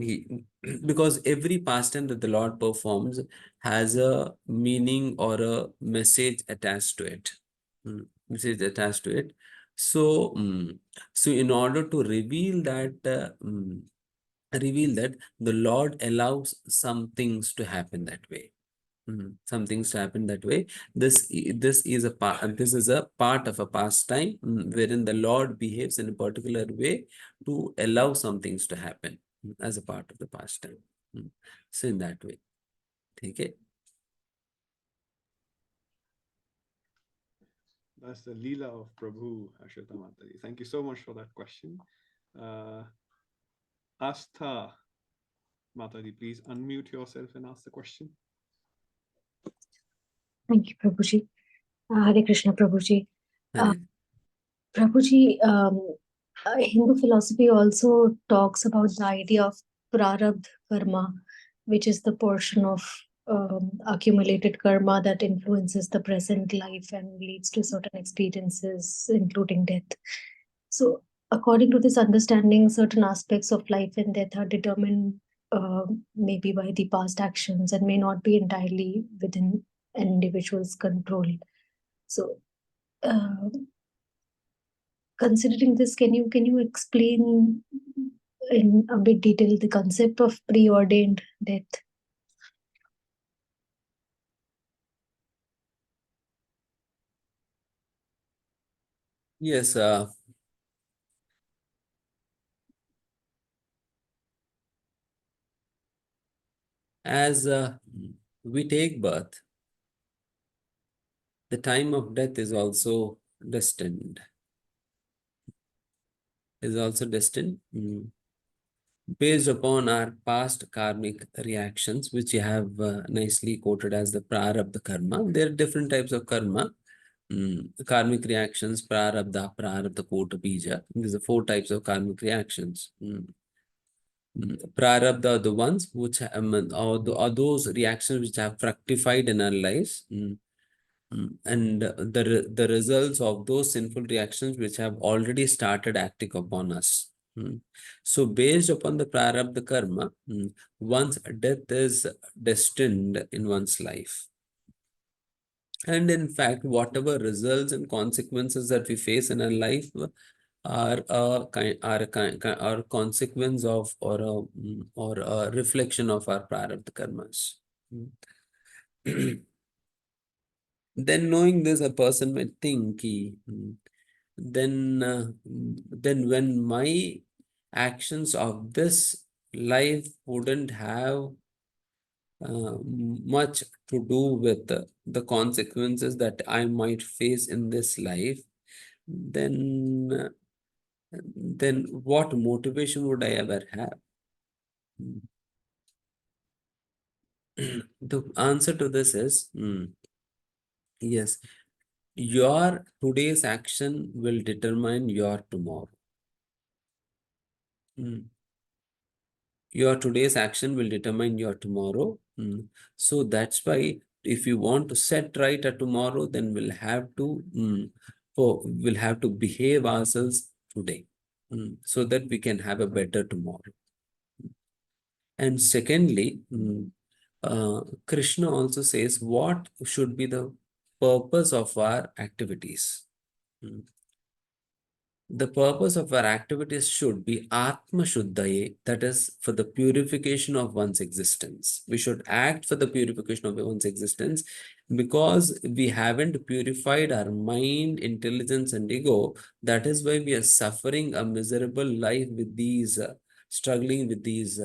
he because every pastime that the Lord performs has a meaning or a message attached to it. Message attached to it. So, so in order to reveal that, the Lord allows some things to happen that way. Some things to happen that way. This is a part of a pastime wherein the Lord behaves in a particular way to allow some things to happen as a part of the pastime. So in that way. Okay. That's the Leela of Prabhu, Ashwata Mataji. Thank you so much for that question. Astha Mataji, please unmute yourself and ask the question. Thank you, Prabhuji. Hare Krishna, Prabhuji. Hare. Prabhuji, Hindu philosophy also talks about the idea of prarabdha karma, which is the portion of accumulated karma that influences the present life and leads to certain experiences, including death. So, according to this understanding, certain aspects of life and death are determined maybe by the past actions and may not be entirely within an individual's control. So, considering this, can you explain in a bit detail the concept of preordained death? Yes. As we take birth, the time of death is also destined. Based upon our past karmic reactions, which you have nicely quoted as the prarabdha karma. There are different types of karma. Karmic reactions, prarabdha, kota, bija. These are 4 types of karmic reactions. Prarabdha are the ones which are those reactions which have fructified in our lives. And the results of those sinful reactions which have already started acting upon us. So based upon the prarabdha karma, one's death is destined in one's life. And in fact, whatever results and consequences that we face in our life are a consequence of or a reflection of our prarabdha karmas. Then knowing this, a person might think, then when my actions of this life wouldn't have much to do with the consequences that I might face in this life, then what motivation would I ever have? The answer to this is yes. Your today's action will determine your tomorrow. Your today's action will determine your tomorrow. So that's why if you want to set right a tomorrow, then we'll have to behave ourselves today, so that we can have a better tomorrow. And secondly, Krishna also says what should be the purpose of our activities. The purpose of our activities should be Atma Shuddhaye, that is for the purification of one's existence. We should act for the purification of one's existence, because we haven't purified our mind, intelligence, and ego. That is why we are suffering a miserable life with these, struggling with these,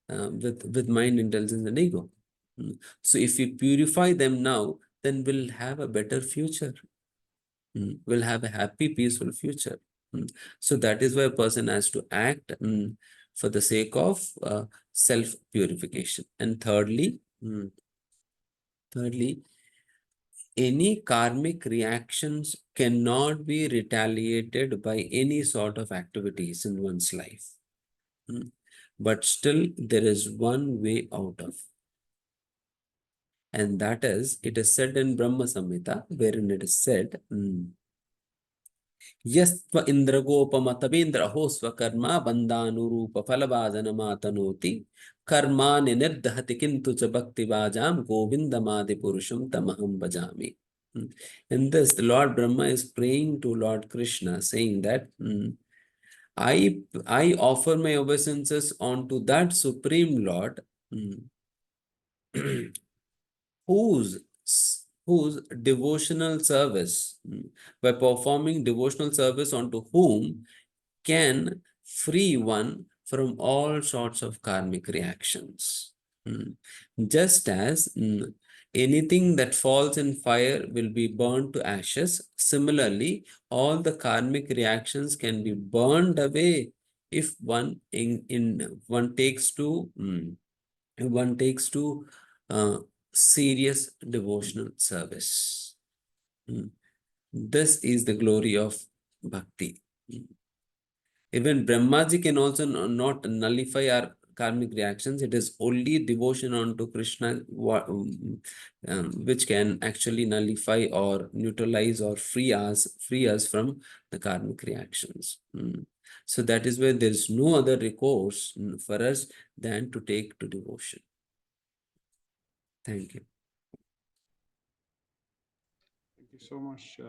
with mind, intelligence, and ego. So if we purify them now, then we'll have a better future. Will have a happy, peaceful future. So that is why a person has to act for the sake of self-purification. And thirdly, Thirdly, any karmic reactions cannot be retaliated by any sort of activities in one's life. But still, there is one way out of. And that is, it is said in Brahma Samhita, wherein it is said, Yasva Indragopama Tabindraho Swakarma Bandhanurupa Falabhajanamatanoti Karmani Nirdhati Kintu cha Bhakti Vajam Govindamadi Purusham Tamaham Bhajami. In this, the Lord Brahma is praying to Lord Krishna, saying that I offer my obeisances unto that Supreme Lord whose devotional service, by performing devotional service unto whom can free one from all sorts of karmic reactions. Just as anything that falls in fire will be burned to ashes, similarly, all the karmic reactions can be burned away if one takes to serious devotional service. This is the glory of bhakti. Even Brahmaji can also not nullify our karmic reactions. It is only devotion unto Krishna which can actually nullify or neutralize or free us from the karmic reactions. So that is why there is no other recourse for us than to take to devotion. Thank you. Thank you so much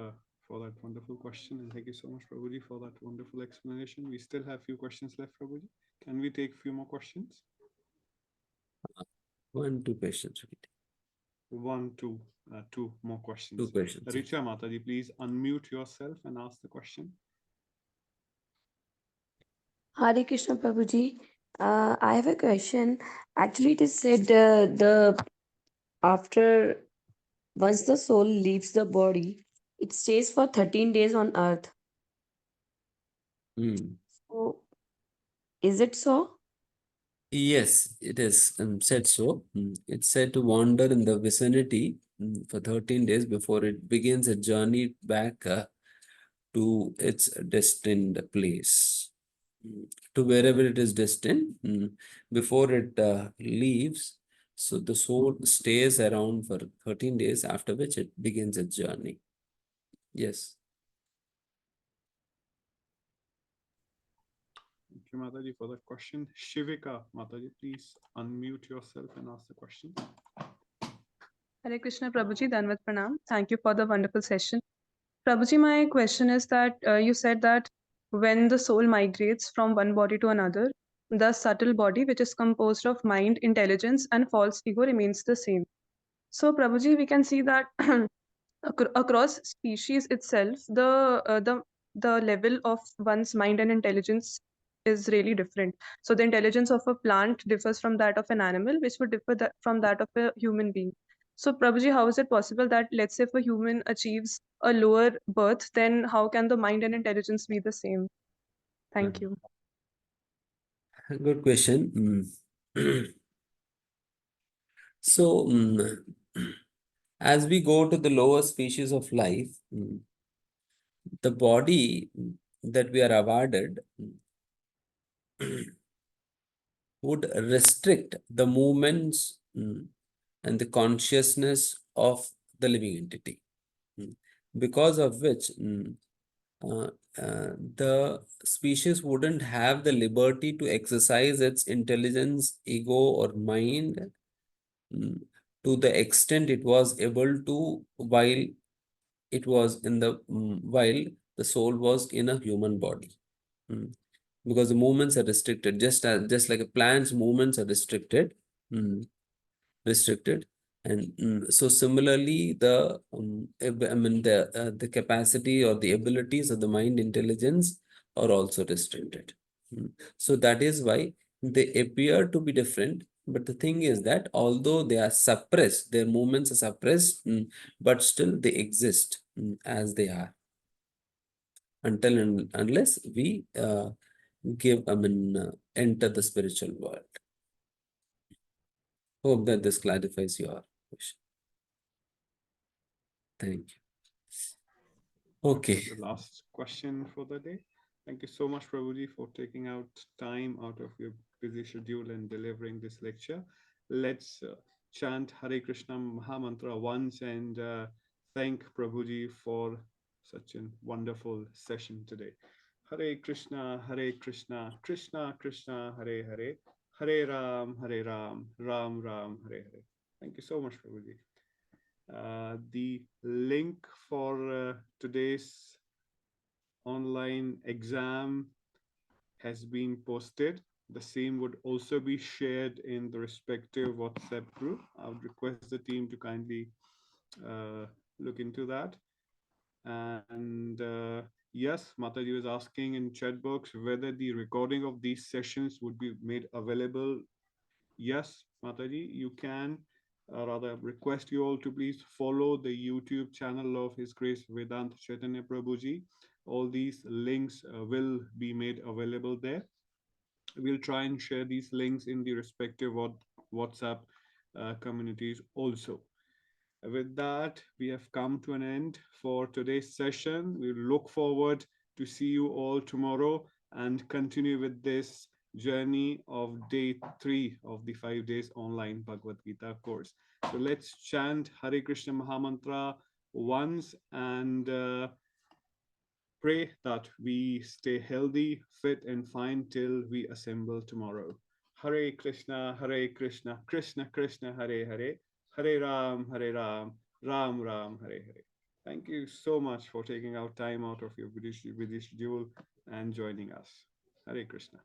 for that wonderful question, and thank you so much, Prabhuji, for that wonderful explanation. We still have a few questions left, Prabhuji. Can we take a few more questions? 1, 2 questions. Two more questions. 2 questions. Richa Mataji, please unmute yourself and ask the question. Hare Krishna Prabhuji. I have a question. Actually, it is said after once the soul leaves the body, it stays for 13 days on earth. So, is it so? Yes, it is said so. It's said to wander in the vicinity for 13 days before it begins a journey back to its destined place. To wherever it is destined, before it leaves. So the soul stays around for 13 days, after which it begins its journey. Yes. Thank you, Mataji, for that question. Shivika Mataji, please unmute yourself and ask the question. Hare Krishna Prabhuji, Danvat Pranam. Thank you for the wonderful session. Prabhuji, my question is that you said that when the soul migrates from one body to another, the subtle body, which is composed of mind, intelligence, and false ego, remains the same. So, Prabhuji, we can see that across species itself, the level of one's mind and intelligence is really different. So, the intelligence of a plant differs from that of an animal, which would differ from that of a human being. So, Prabhuji, how is it possible that, let's say, if a human achieves a lower birth, then how can the mind and intelligence be the same? Thank you. Good question. So, as we go to the lower species of life, the body that we are awarded would restrict the movements and the consciousness of the living entity, because of which the species wouldn't have the liberty to exercise its intelligence, ego, or mind to the extent it was able to while it was in the while the soul was in a human body. Because the movements are restricted, just like a plant's movements are restricted. And so similarly, the the capacity or the abilities of the mind intelligence are also restricted. So that is why they appear to be different. But the thing is that although they are suppressed, their movements are suppressed, but still they exist as they are, until and unless we enter the spiritual world. Hope that this clarifies your question. Thank you. Okay. The last question for the day. Thank you so much, Prabhuji, for taking out time out of your busy schedule and delivering this lecture. Let's chant Hare Krishna Mahamantra once and thank Prabhuji for such a wonderful session today. Hare Krishna, Krishna Krishna, Hare Hare, Hare Ram, Ram Ram, Hare Hare. Thank you so much, Prabhuji. The link for today's online exam has been posted. The same would also be shared in the respective WhatsApp group. I would request the team to kindly look into that. And yes, Mataji was asking in chat box whether the recording of these sessions would be made available. Yes, Mataji, you can. Rather request you all to please follow the YouTube channel of His Grace Vedanta Chaitanya Prabhuji. All these links will be made available there. We'll try and share these links in the respective WhatsApp communities also. With that, we have come to an end for today's session. We look forward to see you all tomorrow and continue with this journey of day 3 of the 5 days online Bhagavad Gita course. So let's chant Hare Krishna Mahamantra once and pray that we stay healthy, fit, and fine till we assemble tomorrow. Hare Krishna, Krishna Krishna, Hare Hare, Hare Ram, Ram Ram, Hare Hare. Thank you so much for taking out time out of your busy schedule and joining us. Hare Krishna.